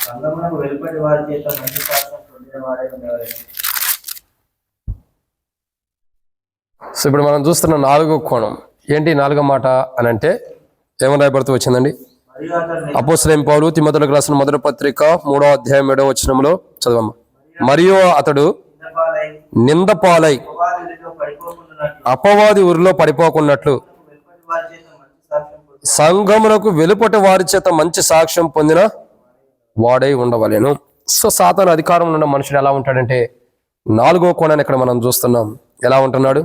Speaker 2: సంఘమునకు వెలుపటి వారి చేత మంచి శాస్త్రం పొందినవాడై ఉండేవాడు.
Speaker 1: సో ఇప్పుడు మనం చూస్తున్న 4వ కోణం ఏంటి? 4వ మాట అని అంటే ఏమని రాయబడుతూ వచ్చిందండి? అపోస్తలుడైన పౌలు తిమోతిలకు రాసిన మొదటి పత్రిక 3వ అధ్యాయం 7వ వచనంలో చదవమ్మ. మరియు అతడు నిందపాలై అపవాది ఊరిలో పడిపోకున్నట్లు సంఘమునకు వెలుపటి వారి చేత మంచి సాక్ష్యం పొందిన వాడై ఉండవలెను. సో సాతాను అధికారంలో ఉన్న మనుషుడు ఎలా ఉంటాడంటే 4వ కోణాన్ని ఇక్కడ మనం చూస్తున్నాం. ఎలా ఉంటున్నాడు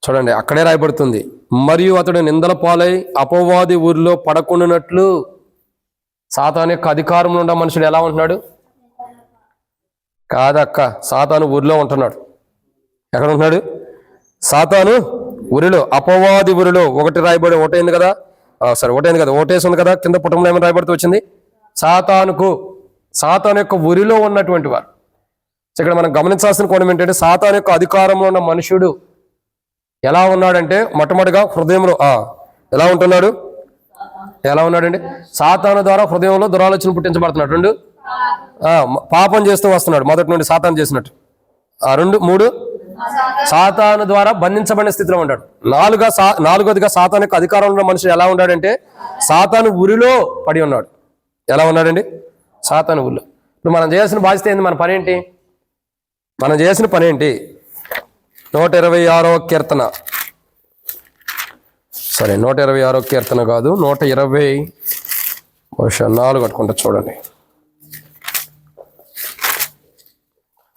Speaker 1: చూడండి, అక్కడే రాయబడుతుంది. మరియు అతడు నిందల పాలై అపవాది ఊరిలో పడకుండానట్లు. సాతాను యొక్క అధికారంలో ఉన్న మనుషుడు ఎలా ఉంటున్నాడు? కాదక్క, సాతాను ఊరిలో ఉంటున్నాడు. ఎక్కడ ఉంటున్నాడు? సాతాను ఊరిలో, అపవాది ఊరిలో. ఒకటి రాయబడి ఒకటైంది కదా, ఓటేసి ఉంది కదా, కింద పుటంలో ఏమైనా రాయబడుతూ వచ్చింది? సాతాను యొక్క ఊరిలో ఉన్నటువంటి వారు. ఇక్కడ మనం గమనించాల్సిన కోణం ఏంటంటే సాతాను యొక్క అధికారంలో ఉన్న మనుషుడు ఎలా ఉన్నాడంటే మొట్టమొదటిగా హృదయంలో ఎలా ఉంటున్నాడు? ఎలా ఉన్నాడండి? సాతాను ద్వారా హృదయంలో దురాలోచన పుట్టించబడుతున్నాడు. 2 పాపం చేస్తూ వస్తున్నాడు, మొదటి నుండి సాతాను చేసినట్టు. 2, 3 సాతాను ద్వారా బంధించబడిన స్థితిలో ఉంటాడు. నాలుగోదిగా సాతాను యొక్క అధికారంలో ఉన్న మనుషుడు ఎలా ఉన్నాడంటే సాతాను ఉరిలో పడి ఉన్నాడు. ఎలా ఉన్నాడండి? సాతాను ఉరిలో. ఇప్పుడు మనం చేయాల్సిన బాధ్యత ఏంది? మన పని ఏంటి? మనం చేయాల్సిన పని ఏంటి? 126వ కీర్తన, సరే 126వ కీర్తన కాదు, 124 కట్టుకుంటా చూడండి.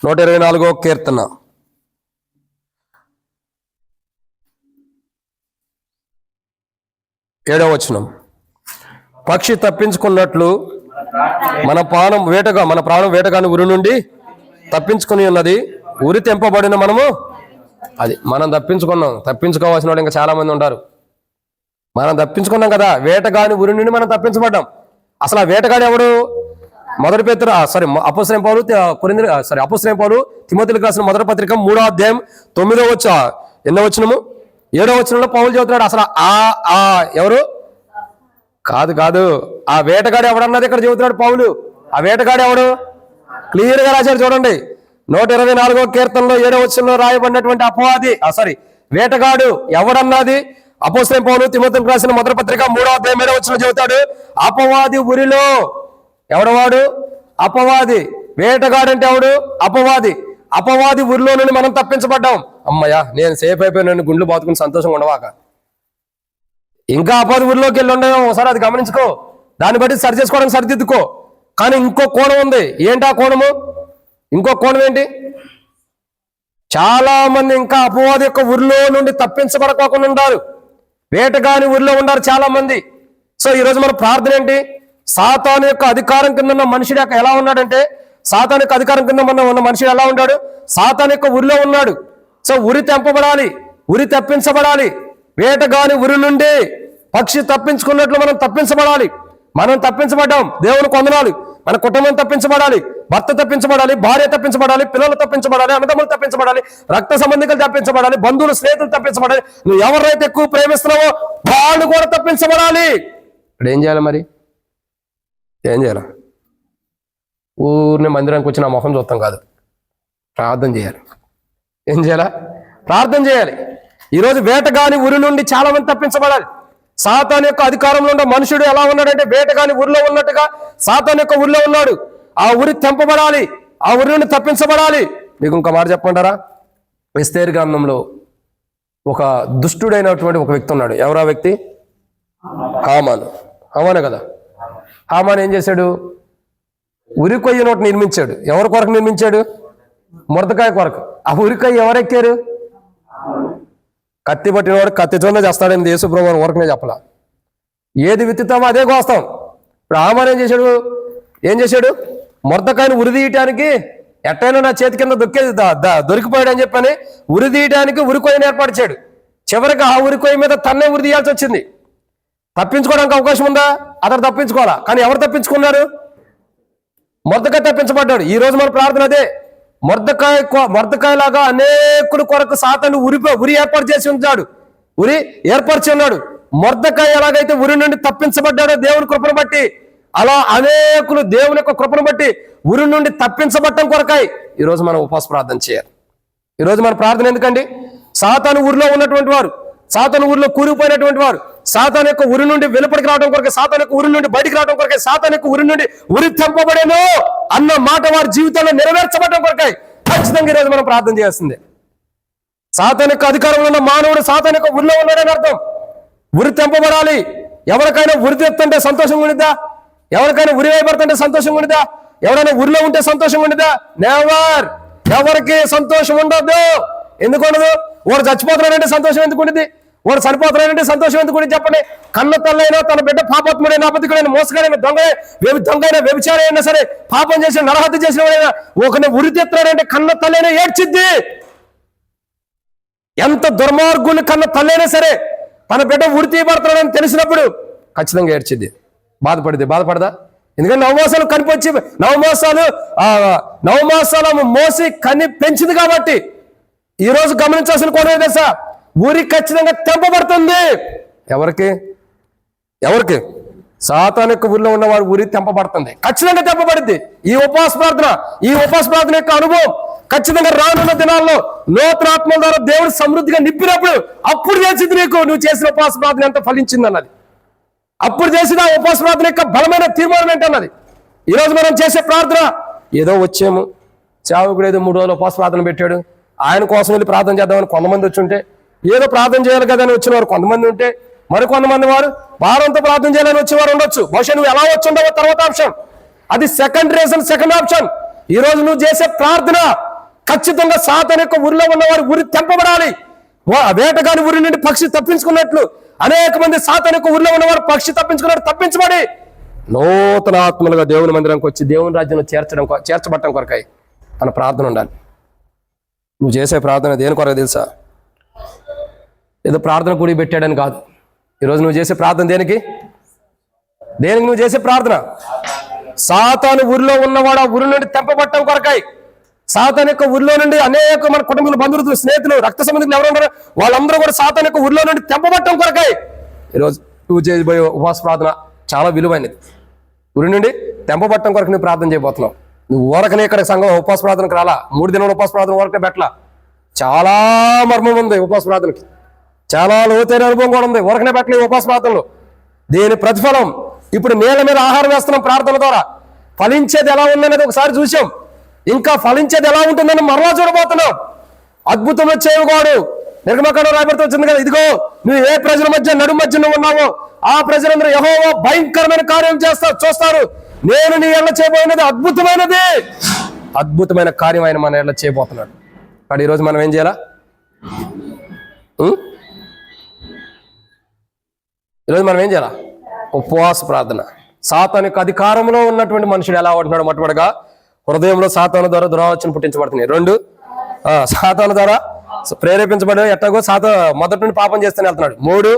Speaker 1: 124వ కీర్తన 7వ వచనం. పక్షి తప్పించుకున్నట్లు మన ప్రాణం వేటగాని ఉరి నుండి తప్పించుకుని ఉన్నది. ఉరి తెంపబడిన మనము అది మనం తప్పించుకున్నాం. తప్పించుకోవాల్సిన వాళ్ళు ఇంకా చాలా మంది ఉంటారు. మనం తప్పించుకున్నాం కదా, వేటగాని ఉరి నుండి మనం తప్పించబడ్డాం. అసలు ఆ వేటగాడు ఎవడు? మొదటి పేతురు అపోస్తలుడైన పౌలు తిమోతికి రాసిన మొదటి పత్రిక 3వ అధ్యాయం 9వ వచనము 7వ వచనంలో పౌలు చెబుతున్నాడు. అసలు ఎవరు? కాదు, ఆ వేటగాడు ఎవడన్నది ఇక్కడ చెబుతున్నాడు పౌలు. ఆ వేటగాడు ఎవడు? క్లియర్ గా రాశారు చూడండి. 124వ కీర్తనలో 7వ వచనంలో రాయబడినటువంటి వేటగాడు ఎవడన్నది అపోస్తలుడైన పౌలు తిమోతికి రాసిన మొదటి పత్రిక 3వ అధ్యాయం 7వ వచనంలో చెబుతాడు. అపవాది ఉరిలో. ఎవడవాడు? అపవాది. వేటగాడు అంటే ఎవడు? అపవాది ఉరిలో నుండి మనం తప్పించబడ్డాం. అమ్మయ్యా, నేను సేఫ్ అయిపోయిన గుండ్లు బాతుకుని సంతోషంగా ఉండవాక. ఇంకా అపవాది ఊరిలోకి వెళ్ళి ఉండడం ఒకసారి అది గమనించుకో. దాన్ని బట్టి సరి చేసుకోవడానికి సరిదిద్దుకో. కానీ ఇంకో కోణం ఉంది. ఏంటి ఆ కోణము? ఇంకో కోణం ఏంటి? చాలా మంది ఇంకా అపవాది యొక్క ఊరిలో నుండి తప్పించబడకోకుండా ఉన్నారు. వేటగాని ఊరిలో ఉన్నారు చాలా మంది. సో ఈరోజు మన ప్రార్థన ఏంటి? సాతాను యొక్క అధికారం కింద ఉన్న మనుషుడు ఎలా ఉన్నాడంటే, సాతాను యొక్క అధికారం కింద ఉన్న మనుషుడు ఎలా ఉన్నాడు? సాతాను యొక్క ఉరిలో ఉన్నాడు. సో ఉరి తెంపబడాలి, ఉరి తప్పించబడాలి. వేటగాని ఉరి నుండి పక్షి తప్పించుకున్నట్లు మనం తప్పించబడాలి. మనం తప్పించబడ్డాం, దేవుని కొందనాలు. మన కుటుంబం తప్పించబడాలి, భర్త తప్పించబడాలి, భార్య తప్పించబడాలి, పిల్లలు తప్పించబడాలి, అన్నదమ్ములు తప్పించబడాలి, రక్త సంబంధికులు తప్పించబడాలి, బంధువులు స్నేహితులు తప్పించబడాలి. నువ్వు ఎవరైతే ఎక్కువ ప్రేమిస్తున్నావో వాళ్ళు కూడా తప్పించబడాలి. ఇప్పుడు ఏం చేయాలి మరి? ఏం చేయాలి? ఊరిని మందిరానికి వచ్చి నా మొహం చూస్తాం కాదు, ప్రార్థన చేయాలి. ఏం చేయాలా? ప్రార్థన చేయాలి. ఈరోజు వేటగాని ఉరి నుండి చాలా మంది తప్పించబడాలి. సాతాను యొక్క అధికారంలో ఉన్న మనుషుడు ఎలా ఉన్నాడంటే వేటగాని ఊరిలో ఉన్నట్టుగా సాతాను యొక్క ఊరిలో ఉన్నాడు. ఆ ఉరి తెంపబడాలి, ఆ ఉరి నుండి తప్పించబడాలి. మీకు ఇంకో మాట చెప్పమంటారా? ఎస్తేరు గ్రంథంలో ఒక దుష్టుడైనటువంటి ఒక వ్యక్తి ఉన్నాడు. ఎవరు ఆ వ్యక్తి? హామాను కదా. హామాను ఏం చేశాడు? ఉరికొయ్య నోటి నిర్మించాడు. ఎవరి కొరకు నిర్మించాడు? మొర్దకాయ కొరకు. ఆ ఉరికొయ్య ఎవరెక్కారు? కత్తి పట్టినవాడు కత్తితోనే చేస్తాడని యేసుప్రభువు వరకునే చెప్పలా. ఏది విత్తుతామో అదే కోస్తాం. ఇప్పుడు హామాను ఏం చేశాడు? మొర్దకాయని ఉరి తీయటానికి ఎట్టైనా నా చేతి కింద దొరికిపోయాడు అని చెప్పని ఉరి తీయడానికి ఉరికొయ్యని ఏర్పరిచాడు. చివరికి ఆ ఉరికొయ్య మీద తన్నే ఉరి తీయాల్సి వచ్చింది. తప్పించుకోవడానికి అవకాశం ఉందా? అతను తప్పించుకోవాలా. కానీ ఎవరు తప్పించుకున్నారు? మొర్దకాయ తప్పించబడ్డాడు. ఈ రోజు మన ప్రార్థన అదే. మొర్దకాయ లాగా అనేకుల కొరకు సాతాను ఉరి ఏర్పాటు చేసి ఉన్నాడు, ఉరి ఏర్పరిచి ఉన్నాడు. మొర్దకాయ ఎలాగైతే ఉరి నుండి తప్పించబడ్డాడో దేవుని కృపను బట్టి, అలా అనేకులు దేవుని యొక్క కృపను బట్టి ఉరి నుండి తప్పించబడటం కొరకాయి ఈరోజు మనం ఉపవాస ప్రార్థన చేయాలి. ఈరోజు మన ప్రార్థన ఎందుకండి? సాతాను ఊరిలో ఉన్నటువంటి వారు, సాతాను ఊరిలో కూలిపోయినటువంటి వారు, సాతాను యొక్క ఉరి నుండి వెలుపడికి రావడం కొరకే, సాతాను యొక్క ఉరి నుండి బయటికి రావడం కొరకే, సాతాను యొక్క ఉరి నుండి ఉరి తెంపబడేను అన్న మాట వారి జీవితంలో నెరవేర్చబడడం కొరకాయి ఖచ్చితంగా ఈరోజు మనం ప్రార్థన చేయాల్సిందే. సాతాను యొక్క అధికారంలో ఉన్న మానవుడు సాతాను యొక్క ఉరిలో ఉన్నాడని అర్థం. ఉరి తెంపబడాలి. ఎవరికైనా ఉరి తెస్తుంటే సంతోషంగా ఉండిద్దా? ఎవరికైనా ఉరి వేయబడుతుంటే సంతోషంగా ఉండిద్దా? ఎవరైనా ఉరిలో ఉంటే సంతోషంగా ఉండిద్దా? నెవర్. ఎవరికి సంతోషం ఉండదు. ఎందుకు ఉండదు? వాడు చచ్చిపోతున్నాడంటే సంతోషం ఎందుకు ఉండిద్ది? వాడు చనిపోతున్నాడంటే సంతోషం ఎందుకు ఉండిద్ది? చెప్పండి. కన్న తల్లైనా తన బిడ్డ పాపాత్ముడైన అబద్ధికుడైన మోసగాడైన దొంగైన వ్యభిచారి అయినా సరే, పాపం చేసిన నరహత్య చేసిన వాడైనా ఒకరిని ఉరి తెస్తున్నాడంటే కన్న తల్లైనా ఏడ్చిద్ది. ఎంత దుర్మార్గుని కన్న తల్లైనా సరే తన బిడ్డ ఉరి తీయబడుతున్నాడని తెలిసినప్పుడు ఖచ్చితంగా ఏడ్చిద్ది, బాధపడదా? ఎందుకంటే నవమాసాలు కనిపించి నవమాసాలు మోసి కని పెంచింది కాబట్టి. ఈ రోజు గమనించాల్సిన కోణం తెలుసా? ఊరి ఖచ్చితంగా తెంపబడుతుంది. ఎవరికి? సాతాను యొక్క ఊరిలో ఉన్న వాడు ఊరి తెంపబడుతుంది, ఖచ్చితంగా తెంపబడుద్ది. ఈ ఉపవాస ప్రార్థన యొక్క అనుభవం ఖచ్చితంగా రానున్న దినాల్లో నూతన ఆత్మల ద్వారా దేవుడు సమృద్ధిగా నింపినప్పుడు అప్పుడు తెలిసింది నీకు నువ్వు చేసిన ఉపవాస ప్రార్థన ఎంత ఫలించింది అన్నది. అప్పుడు చేసిన ఉపవాస ప్రార్థన యొక్క బలమైన తీర్మానం ఏంటన్నది. ఈరోజు మనం చేసే ప్రార్థన ఏదో వచ్చాము, సేవకుడు ఏదో 3 రోజులు ఉపవాస ప్రార్థన పెట్టాడు, ఆయన కోసం వెళ్ళి ప్రార్థన చేద్దామని కొంతమంది వచ్చి ఉంటే, ఏదో ప్రార్థన చేయాలి కదా అని వచ్చిన వారు కొంతమంది ఉంటే, మరి కొంతమంది వారు వారంతో ప్రార్థన చేయాలని వచ్చేవారు ఉండొచ్చు. బహుశా నువ్వు ఎలా వచ్చి ఉండవో తర్వాత ఆప్షన్, అది సెకండ్ ఆప్షన్. ఈ రోజు నువ్వు చేసే ప్రార్థన ఖచ్చితంగా సాతాను యొక్క ఊరిలో ఉన్నవారు ఊరి తెంపబడాలి. వేటగాని ఊరి నుండి పక్షి తప్పించుకున్నట్లు అనేక మంది సాతాను యొక్క ఊరిలో ఉన్నవారు పక్షి తప్పించుకున్నట్టు తప్పించబడి నూతన ఆత్మలుగా దేవుని మందిరానికి వచ్చి దేవుని రాజ్యంలో చేర్చబట్టడం కొరకై మన ప్రార్థన ఉండాలి. నువ్వు చేసే ప్రార్థన దేని కొరకు తెలుసా? ఏదో ప్రార్థన కూడి పెట్టాడని కాదు. ఈరోజు నువ్వు చేసే ప్రార్థన దేనికి నువ్వు చేసే ప్రార్థన సాతాను ఊరిలో ఉన్నవాడు ఆ ఊరి నుండి తెంపబట్టడం కొరకై. సాతాను యొక్క ఊరిలో నుండి అనేక మన కుటుంబీకులు, బంధువులు, స్నేహితులు, రక్త సంబంధికులు ఎవరు ఉన్నారో వాళ్ళందరూ కూడా సాతాను యొక్క ఊరిలో నుండి తెంపబట్టడం కొరకై ఈరోజు నువ్వు చేయబోయే ఉపవాస ప్రార్థన చాలా విలువైనది. ఊరి నుండి తెంపబట్టడం కొరకు నువ్వు ప్రార్థన చేయబోతున్నావు. నువ్వు ఊరకనే ఇక్కడ సంఘం ఉపవాస ప్రార్థనకు రాలా, 3 దినాల ఉపవాస ప్రార్థన ఊరకే పెట్టలా. చాలా మర్మం ఉంది ఉపవాస ప్రార్థనకి, చాలా లోతైన అనుభవం కూడా ఉంది. ఊరకనే పెట్టలే ఉపవాస ప్రార్థనలో. దీని ప్రతిఫలం ఇప్పుడు నేల మీద ఆహారం వేస్తున్నాం ప్రార్థన ద్వారా. ఫలించేది ఎలా ఉందనేది ఒకసారి చూసాం, ఇంకా ఫలించేది ఎలా ఉంటుందని మరలా చూడబోతున్నాం. అద్భుతంలో చేయగాడు నిర్గమకాండం రాయబడుతూ వచ్చింది కదా, ఇదిగో నువ్వు ఏ ప్రజల మధ్య నడుము మధ్య నువ్వు ఉన్నావో ఆ ప్రజలందరూ యెహోవా భయంకరమైన కార్యం చూస్తారు. నేను నీ ఎళ్ళ చేయబోయినది అద్భుతమైన కార్యం ఆయన మన ఎళ్ళ చేయబోతున్నాడు. కాబట్టి ఈరోజు మనం ఏం చేయాలా? ఈరోజు మనం ఏం చేయాలా? ఉపవాస ప్రార్థన. సాతాను యొక్క అధికారంలో ఉన్నటువంటి మనుషుడు ఎలా ఉంటున్నాడు? మొట్టమొదటిగా హృదయంలో సాతాను ద్వారా దురాలోచన పుట్టించబడుతున్నాయి. 2 సాతాను ద్వారా ప్రేరేపించబడి ఎట్టాగో మొదటి నుండి పాపం చేస్తూనే వెళ్తున్నాడు. 3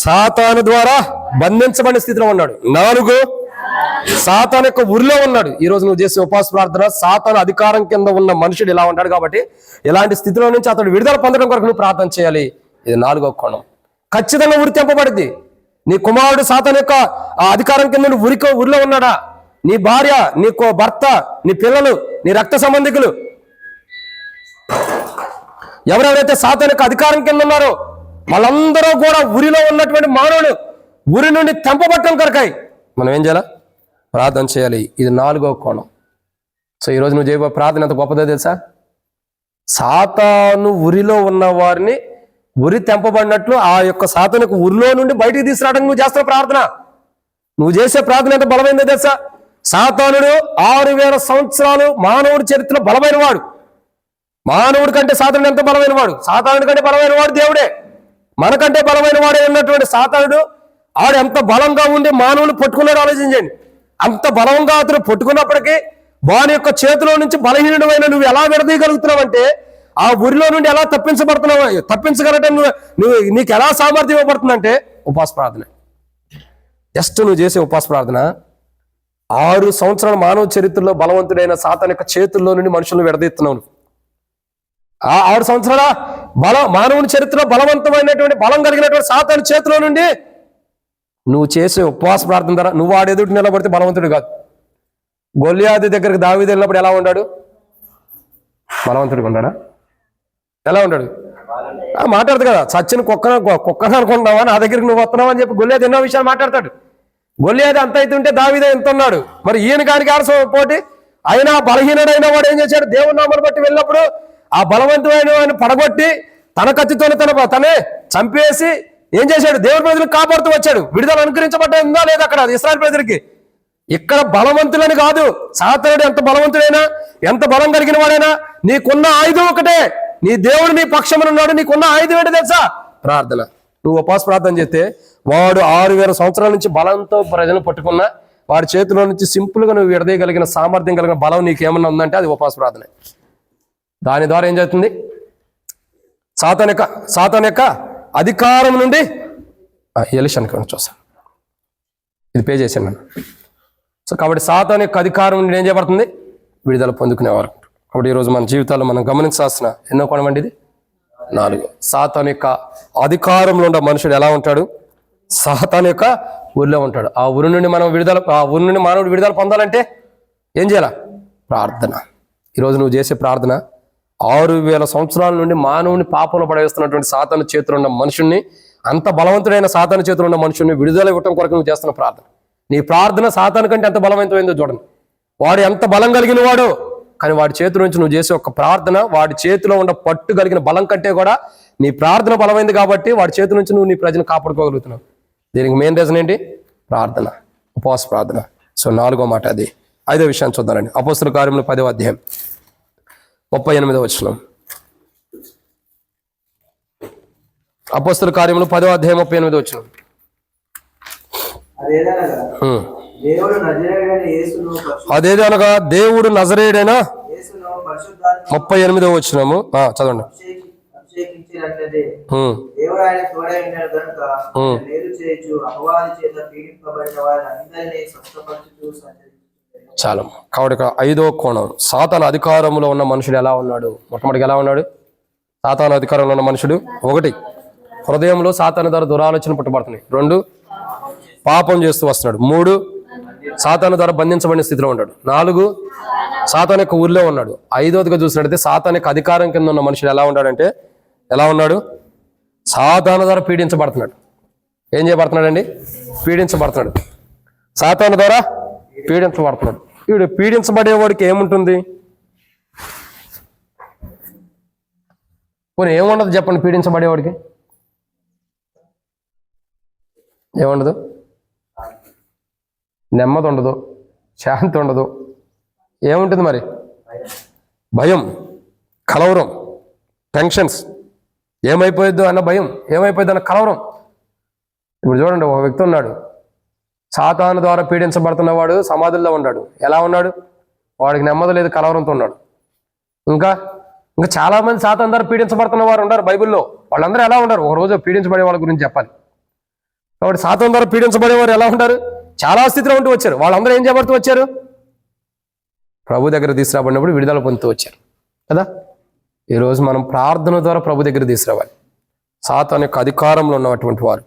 Speaker 1: సాతాను ద్వారా బంధించబడిన స్థితిలో ఉన్నాడు. 4 సాతాను యొక్క ఊరిలో ఉన్నాడు. ఈ రోజు నువ్వు చేసే ఉపవాస ప్రార్థన సాతాను అధికారం కింద ఉన్న మనుషుడు ఇలా ఉంటాడు కాబట్టి ఇలాంటి స్థితిలో నుంచి అతడు విడుదల పొందడం కొరకు నువ్వు ప్రార్థన చేయాలి. ఇది 4వ కోణం. ఖచ్చితంగా ఉరి తెంపబడింది. నీ కుమారుడు సాతాను యొక్క అధికారం కింద ఊరిలో ఉన్నాడా? నీ భార్య, నీ భర్త, నీ పిల్లలు, నీ రక్త సంబంధికులు ఎవరెవరైతే సాతాను యొక్క అధికారం కింద ఉన్నారో వాళ్ళందరూ కూడా ఊరిలో ఉన్నటువంటి మానవుడు ఊరి నుండి తెంపబట్టడం కొరకై మనం ఏం చేయాలా? ప్రార్థన చేయాలి. ఇది 4వ కోణం. సో ఈరోజు నువ్వు చేయబో ప్రార్థన ఎంత గొప్పదో తెలుసా? సాతాను ఊరిలో ఉన్న వారిని ఉరి తెంపబడినట్లు ఆ యొక్క సాతానుకు ఊరిలో నుండి బయటికి తీసుకురావడానికి నువ్వు చేస్తున్న ప్రార్థన. నువ్వు చేసే ప్రార్థన ఎంత బలమైందో తెలుసా? సాతానుడు 6000 సంవత్సరాలు మానవుడి చరిత్రలో బలమైన వాడు. మానవుడి కంటే సాతానుడు ఎంత బలమైన వాడు? సాతానుడి కంటే బలమైన వాడు దేవుడే. మనకంటే బలమైన వాడే ఉన్నటువంటి సాతానుడు ఆడు ఎంత బలంగా ఉండి మానవులు పట్టుకున్నాడు ఆలోచించండి. అంత బలంగా అతను పట్టుకున్నప్పటికీ వాని యొక్క చేతిలో నుంచి బలహీనుడమైన నువ్వు ఎలా విడదీయగలుగుతున్నావంటే ఆ ఊరిలో నుండి ఎలా తప్పించగలటం నీకు ఎలా సామర్థ్యం ఇవ్వబడుతుందంటే ఉపవాస ప్రార్థన. జస్ట్ నువ్వు చేసే ఉపవాస ప్రార్థన 6 సంవత్సరాల మానవ చరిత్రలో బలవంతుడైన సాతాను యొక్క చేతుల్లో నుండి మనుషులను విడదీస్తున్నావు. ఆ 6 సంవత్సరాల మానవుని చరిత్రలో బలవంతమైనటువంటి బలం కలిగినటువంటి సాతాను చేతిలో నుండి నువ్వు చేసే ఉపవాస ప్రార్థన ద్వారా నువ్వు వాడు ఎదుటి నిలబడితే బలవంతుడు కాదు. గొల్లియాదు దగ్గరికి దావీదు వెళ్ళినప్పుడు ఎలా ఉన్నాడు? బలవంతుడిగా ఉన్నాడా? ఎలా ఉంటాడు? మాట్లాడదు కదా, చచ్చిన కుక్కను అనుకుంటున్నావా, నా దగ్గరికి నువ్వు వస్తున్నావు అని చెప్పి గొల్లియాదు ఎన్నో విషయాలు మాట్లాడతాడు. గొల్లియాదు అంత అయితే ఉంటే దావీదు ఎంత ఉన్నాడు? మరి ఈయన కానికి పోటీ అయినా బలహీనుడైన వాడు ఏం చేశాడు? దేవుని నామను బట్టి వెళ్ళినప్పుడు ఆ బలవంతుడైన ఆయన పడగొట్టి తన కత్తితోనే తనే చంపేసి ఏం చేశాడు? దేవుని ప్రజలకు కాపాడుతూ వచ్చాడు. విడుదల అనుకరించబడ్డా లేదా అక్కడ ఇశ్రాయేలు ప్రజలకి? ఇక్కడ బలవంతులని కాదు, సాతానుడు ఎంత బలవంతుడైనా ఎంత బలం కలిగిన వాడైనా నీకున్న ఆయుధం ఒకటే. నీ దేవుడు నీ పక్షమున ఉన్నాడు. నీకున్న ఆయుధం ఏంటి తెలుసా? ప్రార్థన. నువ్వు ఉపవాస ప్రార్థన చేస్తే వాడు 6000 సంవత్సరాల నుంచి బలంతో ప్రజలను పట్టుకున్నా వాడి చేతిలో నుంచి సింపుల్గా నువ్వు విడదీయగలిగిన సామర్థ్యం కలిగిన బలం నీకేమన్నా ఉందంటే అది ఉపవాస ప్రార్థన. దాని ద్వారా ఏం జరుగుతుంది? సాతాను యొక్క అధికారం నుండి ఎలిషన్కి చూస్తాను, ఇది పే చేశాను నన్ను. సో కాబట్టి సాతాను యొక్క అధికారం నుండి ఏం చేయబడుతుంది? విడుదల పొందుకునేవారు. కాబట్టి ఈరోజు మన జీవితాల్లో మనం గమనించాల్సిన ఎన్నో కోణం అండి ఇది 4. సాతాను యొక్క అధికారంలో ఉన్న మనుషుడు ఎలా ఉంటాడు? సాతాను యొక్క ఊరిలో ఉంటాడు. ఆ ఊరి నుండి మానవుడు విడుదల పొందాలంటే ఏం చేయాల? ప్రార్థన. ఈరోజు నువ్వు చేసే ప్రార్థన 6000 సంవత్సరాల నుండి మానవుని పాపంలో పడవేస్తున్నటువంటి సాతాను చేతిలో ఉన్న మనుషుణ్ణి, అంత బలవంతుడైన సాతాను చేతిలో ఉన్న మనుషుల్ని విడుదల ఇవ్వటం కొరకు నువ్వు చేస్తున్న ప్రార్థన. నీ ప్రార్థన సాతాను కంటే ఎంత బలవంతమైందో చూడండి. వాడు ఎంత బలం కలిగిన వాడో, కానీ వాడి చేతి నుంచి నువ్వు చేసే ఒక ప్రార్థన వాడి చేతిలో ఉన్న పట్టు కలిగిన బలం కంటే కూడా నీ ప్రార్థన బలమైంది కాబట్టి వాడి చేతి నుంచి నువ్వు నీ ప్రజలను కాపాడుకోగలుగుతున్నావు. దీనికి మెయిన్ రీజన్ ఏంటి? ప్రార్థన, ఉపవాస ప్రార్థన. సో 4వ మాట అది. 5వ విషయాన్ని చూద్దానండి. అపోస్తలుల కార్యములు 10వ అధ్యాయం 38వ వచనం. అపోస్తలుల కార్యములు 10వ అధ్యాయం 38వ వచనం. అదేదనగా దేవుడు నజరేయుడైన 38వ వచనము చదవండి. చాలా. కాబట్టి 5వ కోణం, సాతాను అధికారంలో ఉన్న మనుషుడు ఎలా ఉన్నాడు? మొట్టమొదటిగా ఎలా ఉన్నాడు? సాతాను అధికారంలో ఉన్న మనుషుడు 1, హృదయంలో సాతాను ద్వారా దురాలోచన పుట్టబడుతున్నాయి. 2, పాపం చేస్తూ వస్తున్నాడు. 3, సాతాను ద్వారా బంధించబడిన స్థితిలో ఉన్నాడు. 4, సాతాను యొక్క ఊరిలో ఉన్నాడు. 5వదిగా చూసినట్టయితే సాతాను యొక్క అధికారం కింద ఉన్న మనుషుడు ఎలా ఉన్నాడంటే, ఎలా ఉన్నాడు? సాతాను ద్వారా పీడించబడుతున్నాడు. ఏం చేయబడుతున్నాడండి? పీడించబడుతున్నాడు. సాతాను ద్వారా పీడించబడుతున్నాడు. వీడు పీడించబడేవాడికి ఏముంటుంది? పోనీ ఏముండదు చెప్పండి? పీడించబడేవాడికి ఏముండదు? నెమ్మది ఉండదు, శాంతి ఉండదు. ఏముంటుంది మరి? భయం, కలవరం, టెన్షన్స్. ఏమైపోయిద్దో అన్న భయం, ఏమైపోయిద్దో అన్న కలవరం. ఇప్పుడు చూడండి, ఒక వ్యక్తి ఉన్నాడు, సాతాను ద్వారా పీడించబడుతున్నవాడు సమాధుల్లో ఉన్నాడు. ఎలా ఉన్నాడు? వాడికి నెమ్మది లేదు, కలవరంతో ఉన్నాడు. ఇంకా చాలా మంది సాతాను ద్వారా పీడించబడుతున్న వారు ఉన్నారు బైబిల్లో. వాళ్ళందరూ ఎలా ఉన్నారు? ఒక రోజు పీడించబడే వాళ్ళ గురించి చెప్పాలి. కాబట్టి సాతాను ద్వారా పీడించబడేవారు ఎలా ఉంటారు? చాలా స్థితిలో ఉంటూ వచ్చారు. వాళ్ళందరూ ఏం చేయబడుతూ వచ్చారు? ప్రభు దగ్గర తీసుకురాబడినప్పుడు విడుదల పొందుతూ వచ్చారు కదా. ఈరోజు మనం ప్రార్థన ద్వారా ప్రభు దగ్గర తీసుకురావాలి. సాతాను యొక్క అధికారంలో ఉన్నటువంటి వారు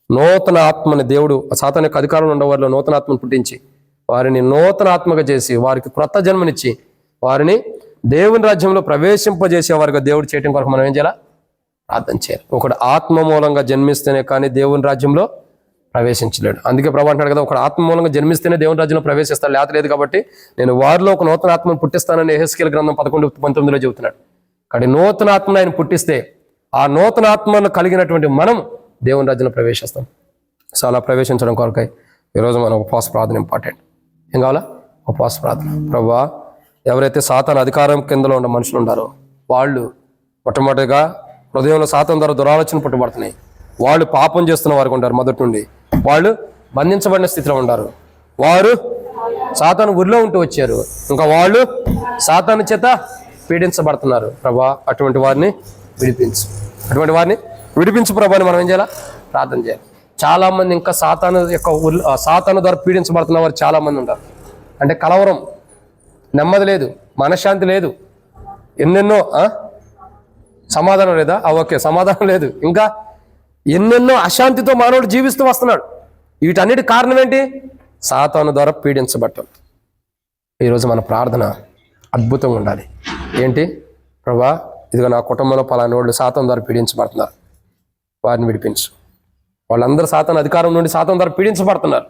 Speaker 1: నూతన ఆత్మని దేవుడు, సాతాను యొక్క అధికారంలో ఉన్న వారిలో నూతన ఆత్మను పుట్టించి వారిని నూతన ఆత్మగా చేసి వారికి క్రొత్త జన్మనిచ్చి వారిని దేవుని రాజ్యంలో ప్రవేశింపజేసే వారిగా దేవుడు చేయడం కొరకు మనం ఏం చేయాలి? ప్రార్థన చేయాలి. ఒకడు ఆత్మ మూలంగా జన్మిస్తేనే కానీ దేవుని రాజ్యంలో ప్రవేశించలేడు. అందుకే ప్రభు అంటాడు కదా, ఒకడు ఆత్మ మూలంగా జన్మిస్తేనే దేవుని రాజ్యంలో ప్రవేశిస్తాడు, లేత లేదు. కాబట్టి నేను వారిలో ఒక నూతన ఆత్మను పుట్టిస్తానని యెహెజ్కేలు గ్రంథం 11:19 చెబుతున్నాడు. కాబట్టి నూతన ఆత్మను ఆయన పుట్టిస్తే ఆ నూతన ఆత్మను కలిగినటువంటి మనం దేవుని రాజ్యంలో ప్రవేశిస్తాం. సో అలా ప్రవేశించడం కొరకై ఈరోజు మనం ఉపవాస ప్రార్థన ఇంపార్టెంట్. ఏం కావాలా? ఉపవాస ప్రార్థన. ప్రభువా, ఎవరైతే సాతాను అధికారం కిందలో ఉన్న మనుషులు ఉన్నారో వాళ్ళు మొట్టమొదటిగా హృదయంలో సాతాను ద్వారా దురాలోచన పుట్టబడుతున్నాయి. వాళ్ళు పాపం చేస్తున్న వారికి ఉంటారు. మొదటి నుండి వాళ్ళు బంధించబడిన స్థితిలో ఉంటారు. వారు సాతాను ఊరిలో ఉంటూ వచ్చారు. ఇంకా వాళ్ళు సాతాను చేత పీడించబడుతున్నారు. ప్రభా, అటువంటి వారిని విడిపించు ప్రభా అని మనం ఏం చేయాలా? ప్రార్థన చేయాలి. చాలా మంది ఇంకా సాతాను ద్వారా పీడించబడుతున్న వారు చాలా మంది ఉంటారు. అంటే కలవరం, నెమ్మది లేదు, మనశ్శాంతి లేదు, ఎన్నెన్నో సమాధానం లేదా? ఓకే, సమాధానం లేదు. ఇంకా ఎన్నెన్నో అశాంతితో మానవుడు జీవిస్తూ వస్తున్నాడు. వీటన్నిటి కారణం ఏంటి? సాతాను ద్వారా పీడించబడటం. ఈరోజు మన ప్రార్థన అద్భుతంగా ఉండాలి. ఏంటి? ప్రభా, ఇదిగో నా కుటుంబంలో పలానా వాళ్ళు సాతాను ద్వారా పీడించబడుతున్నారు, వారిని విడిపించు. వాళ్ళందరూ సాతాను అధికారం నుండి సాతాను ద్వారా పీడించబడుతున్నారు.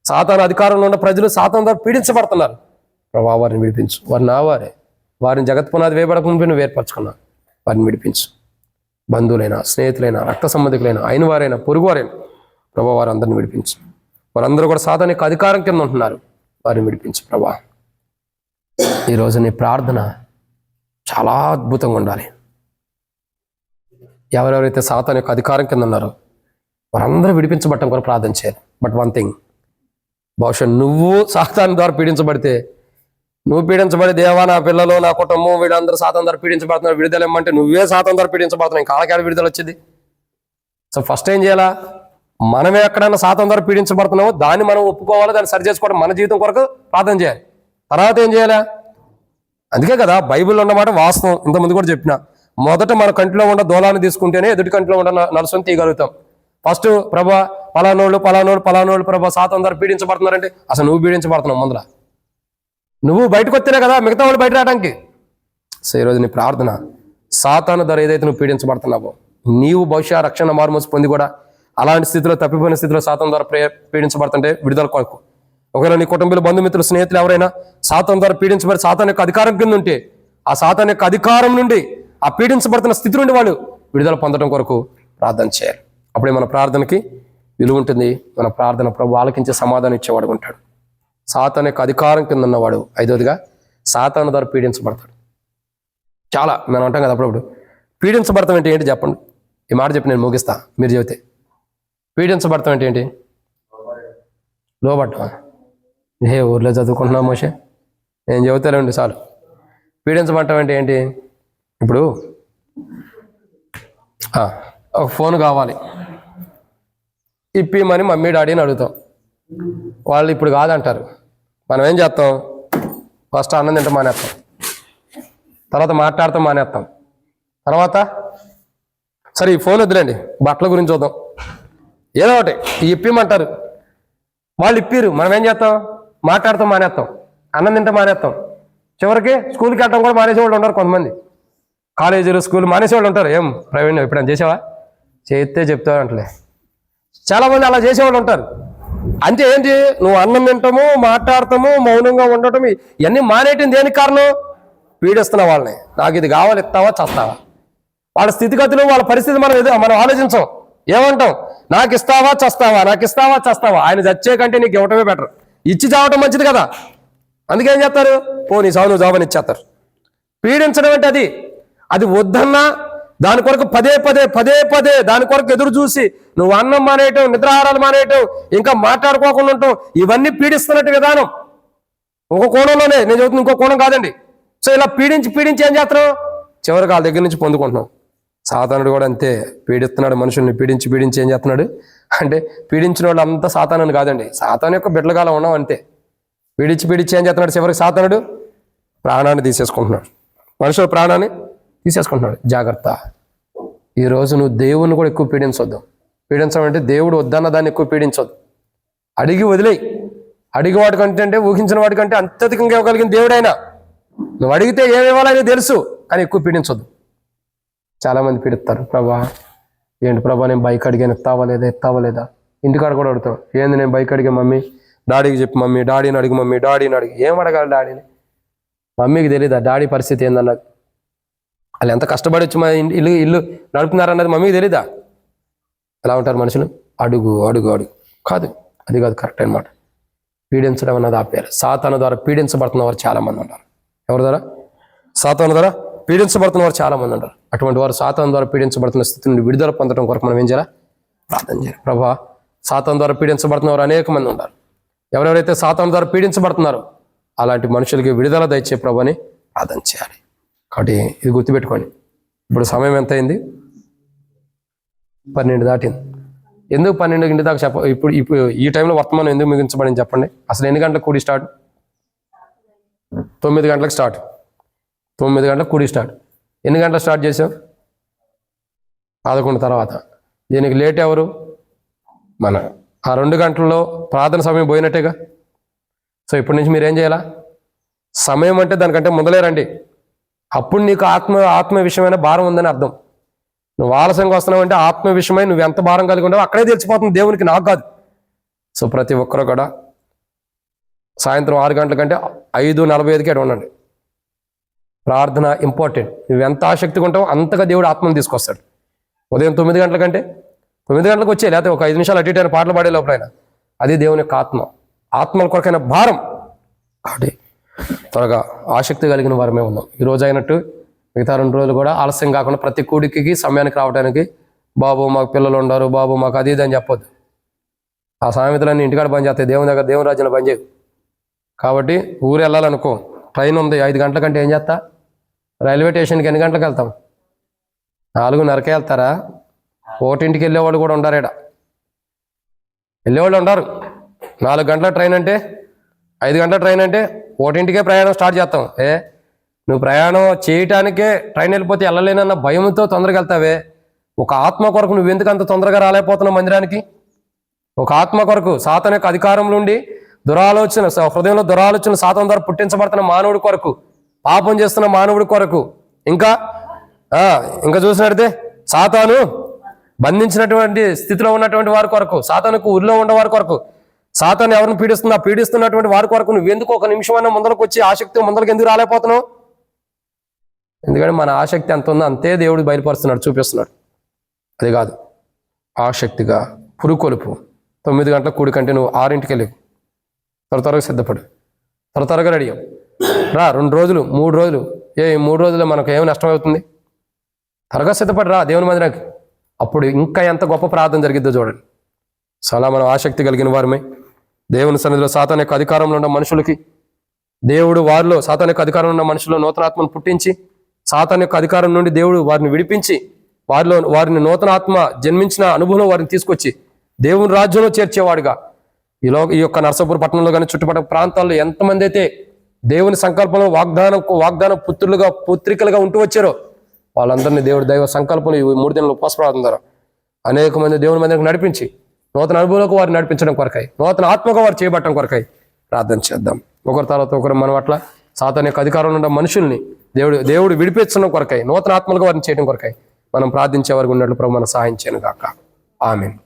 Speaker 1: సాతాను అధికారంలో ఉన్న ప్రజలు సాతాను ద్వారా పీడించబడుతున్నారు. ప్రభా, వారిని విడిపించు. వారు నా వారే, వారిని జగత్ పునాది వేయబడకుండా నువ్వు ఏర్పరచుకున్నా. వారిని విడిపించు. బంధువులైనా, స్నేహితులైనా, రక్త సంబంధికులైనా, అయిన వారైనా, పొరుగువారైనా, ప్రభా వారందరిని విడిపించు. వారందరూ కూడా సాతాను యొక్క అధికారం కింద ఉంటున్నారు. వారిని విడిపించు ప్రభా. ఈరోజు నీ ప్రార్థన చాలా అద్భుతంగా ఉండాలి. ఎవరెవరైతే సాతాను యొక్క అధికారం కింద ఉన్నారో వారందరూ విడిపించబడటం కూడా ప్రార్థన చేయాలి. బట్ వన్ థింగ్, బహుశా నువ్వు సాతాను ద్వారా పీడించబడితే, నువ్వు పీడించబడి దేవా నా పిల్లలు, నా కుటుంబం, వీళ్ళందరూ సాతాను ద్వారా పీడించబడుతున్నారు, విడుదల ఇమ్మంటే నువ్వే సాతాను ద్వారా పీడించబడుతున్నావు. ఇంకా కాళ్ళకేడ విడుదల వచ్చింది? సో ఫస్ట్ ఏం చేయాలా? మనమే ఎక్కడైనా సాతాను ద్వారా పీడించబడుతున్నామో దాన్ని మనం ఒప్పుకోవాలి, దాన్ని సరి చేసుకోవడం మన జీవితం కొరకు ప్రార్థన చేయాలి. తర్వాత ఏం చేయాలా? అందుకే కదా బైబిల్లో ఉన్నమాట వాస్తవం. ఇంతకుముందు కూడా చెప్పిన, మొదట మన కంటిలో ఉన్న దూలాన్ని తీసుకుంటేనే ఎదుటి కంటిలో ఉన్న నలుసుని తీయగలుగుతాం. ఫస్ట్ ప్రభా పలానోళ్ళు ప్రభా సాతాను ద్వారా పీడించబడుతున్నారంటే అసలు నువ్వు పీడించబడుతున్నావు ముందర. నువ్వు బయటకు వస్తేనే కదా మిగతా వాళ్ళు బయట రావడానికి. సో ఈరోజు నీ ప్రార్థన, సాతాను ద్వారా ఏదైతే నువ్వు పీడించబడుతున్నావో, నీవు బహుశా రక్షణ మార్మోసు పొంది కూడా అలాంటి స్థితిలో, తప్పిపోయిన స్థితిలో సాతాను ద్వారా పీడించబడుతుంటే విడుదల కొరకు, ఒకవేళ నీ కుటుంబీలు, బంధుమిత్రులు, స్నేహితులు ఎవరైనా సాతాను ద్వారా పీడించబడి సాతాను యొక్క అధికారం కింద ఉంటే, ఆ సాతాను యొక్క అధికారం నుండి, ఆ పీడించబడుతున్న స్థితి నుండి వాళ్ళు విడుదల పొందడం కొరకు ప్రార్థన చేయాలి. అప్పుడే మన ప్రార్థనకి విలువ ఉంటుంది. మన ప్రార్థన ప్రభు ఆలకించే సమాధానం ఇచ్చేవాడు ఉంటాడు. సాతాను యొక్క అధికారం కింద ఉన్నవాడు, ఐదవదిగా సాతాను ద్వారా పీడించబడతాడు. చాలా మనం అంటాం కదా అప్పుడప్పుడు, పీడించబడతాం అంటే ఏంటి చెప్పండి. ఈ మాట చెప్పి నేను ముగిస్తా, మీరు చెబితే. పీడించబడతాం అంటే ఏంటి? లోబడ్డా. ఊర్లో చదువుకుంటున్నాం మోషే, నేను చెబుతానండి చాలు. పీడించబడటం అంటే ఏంటి? ఇప్పుడు ఒక ఫోన్ కావాలి, ఇప్పిమని మమ్మీ డాడీని అడుగుతాం. వాళ్ళు ఇప్పుడు కాదంటారు. మనం ఏం చేస్తాం? ఫస్ట్ అన్నం తింటాం మానేస్తాం, తర్వాత మాట్లాడతాం మానేస్తాం, తర్వాత సరే ఈ ఫోన్ వద్దులేండి బట్టల గురించి చూద్దాం, ఏదో ఒకటి ఇప్పిమంటారు. వాళ్ళు ఇప్పిరు, మనం ఏం చేస్తాం? మాట్లాడతాం మానేస్తాం, అన్నం తింటాం మానేస్తాం, చివరికి స్కూల్కి వెళ్ళడం కూడా మానేసేవాళ్ళు ఉంటారు. కొంతమంది కాలేజీలు, స్కూల్ మానేసేవాళ్ళు ఉంటారు. ఏం ప్రవీణ్ ఎప్పుడైనా చేసావా? చేస్తే చెప్తావు అంటలే. చాలామంది అలా చేసేవాళ్ళు ఉంటారు. అంటే ఏంటి? నువ్వు అన్నం తింటాము, మాట్లాడతాము, మౌనంగా ఉండటం, ఇవన్నీ మానేయటం దేనికి కారణం? పీడిస్తున్నావు వాళ్ళని. నాకు ఇది కావాలి, ఇస్తావా చస్తావా? వాళ్ళ స్థితిగతులు, వాళ్ళ పరిస్థితి మనం ఆలోచించాం. ఏమంటాం? నాకు ఇస్తావా చస్తావా, నాకు ఇస్తావా చస్తావా. ఆయన చచ్చే కంటే నీకు ఇవ్వటమే బెటర్. ఇచ్చి చావటం మంచిది కదా. అందుకేం చేస్తారు? నీ సావు నువ్వు జావని ఇచ్చేస్తారు. పీడించడం అంటే అది వద్దన్నా దాని కొరకు పదే పదే దాని కొరకు ఎదురు చూసి నువ్వు అన్నం మానేయటం, నిద్రాహారాలు మానేయటం, ఇంకా మాట్లాడుకోకుండా ఉండటం, ఇవన్నీ పీడిస్తున్నట్టు విధానం. ఒక కోణంలోనే నేను చెబుతున్నా, ఇంకో కోణం కాదండి. సో ఇలా పీడించి ఏం చేస్తున్నావు? చివరికి వాళ్ళ దగ్గర నుంచి పొందుకుంటున్నావు. సాతానుడు కూడా అంతే పీడిస్తున్నాడు మనుషుల్ని. పీడించి ఏం చేస్తున్నాడు అంటే, పీడించిన వాళ్ళు అంతా సాతానుని కాదండి, సాతాను యొక్క బిడ్డలుగా ఉన్నాం అంతే. పీడించి ఏం చేస్తున్నాడు? చివరికి సాతానుడు ప్రాణాన్ని తీసేసుకుంటున్నాడు, మనుషుల ప్రాణాన్ని తీసేసుకుంటున్నాడు. జాగ్రత్త. ఈరోజు నువ్వు దేవుణ్ణి కూడా ఎక్కువ పీడించొద్దు. పీడించమంటే దేవుడు వద్దన్న దాన్ని ఎక్కువ పీడించొద్దు. అడిగి వదిలేయి. అడిగి వాటికంటే, ఊహించిన వాటికంటే అత్యధికంగా ఇవ్వగలిగిన దేవుడైనా. నువ్వు అడిగితే ఏమి ఇవ్వాలని తెలుసు, కానీ ఎక్కువ పీడించొద్దు. చాలామంది పీడిస్తారు. ప్రభా ఏంటి ప్రభా, నేను బైక్ అడిగాను, ఎత్తావా లేదా? ఇంటికాడ కూడా అడుగుతాం. ఏంది నేను బైక్ అడిగా మమ్మీ, డాడీకి చెప్పి మమ్మీ, డాడీని అడిగి. ఏం అడగాలి డాడీని? మమ్మీకి తెలీదా డాడీ పరిస్థితి ఏందన్నది? వాళ్ళు ఎంత కష్టపడి వచ్చి మా ఇల్లు నడుపుతున్నారన్నది మమ్మీకి తెలీదా? ఎలా ఉంటారు మనుషులు? అడుగు కాదు, అది కాదు కరెక్ట్ అనమాట. పీడించడం అన్నది ఆపేయాలి. సాతాను ద్వారా పీడించబడుతున్న వారు చాలా మంది ఉంటారు. ఎవరి ద్వారా? సాతాను ద్వారా పీడించబడుతున్న వారు చాలా మంది ఉంటారు. అటువంటి వారు సాతాను ద్వారా పీడించబడుతున్న స్థితి నుండి విడుదల పొందడం కొరకు మనం ఏం చేయాలి? ప్రార్థన చేయాలి. ప్రభా, సాతాను ద్వారా పీడించబడుతున్న వారు అనేక మంది ఉంటారు. ఎవరెవరైతే సాతాను ద్వారా పీడించబడుతున్నారో అలాంటి మనుషులకి విడుదల దయచే ప్రభు అని ప్రార్థన చేయాలి. కాబట్టి ఇది గుర్తుపెట్టుకోండి. ఇప్పుడు సమయం ఎంత అయింది? 12 దాటింది. ఎందుకు 12 దాకా ఇప్పుడు ఈ టైంలో వర్తమానం ఎందుకు ముగించబడింది చెప్పండి? అసలు ఎన్ని గంటలకు కూడి స్టార్ట్? 9 గంటలకు స్టార్ట్. 9 గంటలకు కూడి స్టార్ట్. ఎన్ని గంటలకు స్టార్ట్ చేసాం? 11 తర్వాత. దీనికి లేట్ ఎవరు? ఆ 2 గంటల్లో ప్రార్థన సమయం పోయినట్టేగా. సో ఇప్పటి నుంచి మీరు ఏం చేయాలా? సమయం అంటే దానికంటే ముందలే రండి. అప్పుడు నీకు ఆత్మ విషయమైన భారం ఉందని అర్థం. నువ్వు ఆలస్యంగా వస్తున్నావు అంటే ఆత్మ విషయమై నువ్వు ఎంత భారం కలిగి ఉండవు అక్కడే తెలిసిపోతుంది దేవునికి, నాకు కాదు. సో ప్రతి ఒక్కరు కూడా సాయంత్రం 6 గంటల కంటే 5:45కే ఉండండి. ప్రార్థన ఇంపార్టెంట్. నువ్వు ఎంత ఆసక్తిగా ఉంటావో అంతగా దేవుడు ఆత్మను తీసుకొస్తాడు. ఉదయం 9 గంటల కంటే 9 గంటలకు వచ్చే, లేకపోతే ఒక 5 నిమిషాలు అటు ఇటు పాటలు పాడే లోపలైనా అది దేవుని యొక్క ఆత్మల కొరకైన భారం. కాబట్టి త్వరగా ఆసక్తి కలిగిన వారమే ఉన్నాం. ఈ రోజు అయినట్టు మిగతా 2 రోజులు కూడా ఆలస్యం కాకుండా ప్రతి కూడికి సమయానికి రావడానికి, బాబు మాకు పిల్లలు ఉండరు, బాబు మాకు అది ఇది అని చెప్పొద్దు. ఆ సామెతలన్నీ ఇంటికాడ పని చేస్తాయి, దేవుని దగ్గర దేవుని రాజ్యంలో పనిచేయవు. కాబట్టి ఊరు వెళ్ళాలనుకో, ట్రైన్ ఉంది 5 గంటల కంటే ఏం చేస్తా? రైల్వే స్టేషన్కి ఎన్ని గంటలకు వెళ్తాం? 4:30కే వెళ్తారా? 1:00కి వెళ్ళేవాళ్ళు కూడా ఉండారు. వెళ్ళేవాళ్ళు ఉండారు. 4 గంటల ట్రైన్ అంటే, 5 గంటల ట్రైన్ అంటే 1:00కే ప్రయాణం స్టార్ట్ చేస్తాం. నువ్వు ప్రయాణం చేయటానికే ట్రైన్ వెళ్ళిపోతే వెళ్ళలేనన్న భయంతో తొందరగా వెళ్తావే. ఒక ఆత్మ కొరకు నువ్వు ఎందుకు అంత తొందరగా రాలేకపోతున్నావు మందిరానికి? ఒక ఆత్మ కొరకు, సాతాను యొక్క అధికారం నుండి దురాలోచన, హృదయంలో దురాలోచన సాతాను ద్వారా పుట్టించబడుతున్న మానవుడి కొరకు, పాపం చేస్తున్న మానవుడి కొరకు, ఇంకా చూసినట్టే సాతాను బంధించినటువంటి స్థితిలో ఉన్నటువంటి వారి కొరకు, సాతానుకు ఉరిలో ఉన్న వారి కొరకు, సాతాను ఎవరిని పీడిస్తున్నటువంటి వారి కొరకు నువ్వెందుకు ఒక నిమిషమైనా ముందరకు వచ్చి ఆసక్తి ముందరకు ఎందుకు రాలేకపోతున్నావు? ఎందుకంటే మన ఆసక్తి ఎంత ఉందో అంతే దేవుడు బయలుపరుస్తున్నాడు, చూపిస్తున్నాడు. అది కాదు, ఆసక్తిగా పురుకొలుపు 9 గంటలకు కూడి కంటే నువ్వు 6ంటికి వెళ్ళి త్వరగా సిద్ధపడు, త్వరగా రెడీ అవ్వు. రా 2 రోజులు 3 రోజులు, 3 రోజుల్లో మనకు ఏమి నష్టం అవుతుంది? త్వరగా సిద్ధపడి రా దేవుని మందిరానికి. అప్పుడు ఇంకా ఎంత గొప్ప ప్రార్థన జరిగిద్దో చూడండి. చాలా మనం ఆసక్తి కలిగిన వారమే దేవుని సన్నిధిలో సాతాను యొక్క అధికారంలో ఉన్న మనుషులకి దేవుడు వారిలో సాతాను యొక్క అధికారంలో ఉన్న మనుషుల్లో నూతనాత్మను పుట్టించి, సాతాను యొక్క అధికారం నుండి దేవుడు వారిని విడిపించి, వారిని నూతన ఆత్మ జన్మించిన అనుభవం వారిని తీసుకొచ్చి దేవుని రాజ్యంలో చేర్చేవాడుగా ఈ యొక్క నర్సాపూర్ పట్టణంలో కానీ చుట్టుపక్కల ప్రాంతాల్లో ఎంతమంది అయితే దేవుని సంకల్పంలో వాగ్దాన పుత్రికలుగా ఉంటూ వచ్చారో వాళ్ళందరినీ దేవుడు దైవ సంకల్పంలో ఈ 3 దినాల ఉపవాస ప్రార్థన ద్వారా అనేక మంది దేవుని మందికి నడిపించి నూతన అనుభవంలోకి వారిని నడిపించడం కొరకై, నూతన ఆత్మగా వారు చేయబట్టడం కొరకై ప్రార్థన చేద్దాం. ఒకరి తర్వాత ఒకరు మనం అట్లా సాతాను యొక్క అధికారంలో ఉన్న మనుషుల్ని దేవుడు విడిపించడం కొరకై, నూతన ఆత్మలుగా వారిని చేయడం కొరకై మనం ప్రార్థించే వారికి ఉన్నట్లు ప్రభు మనం సహాయం చేయను గాక. ఆమేన్.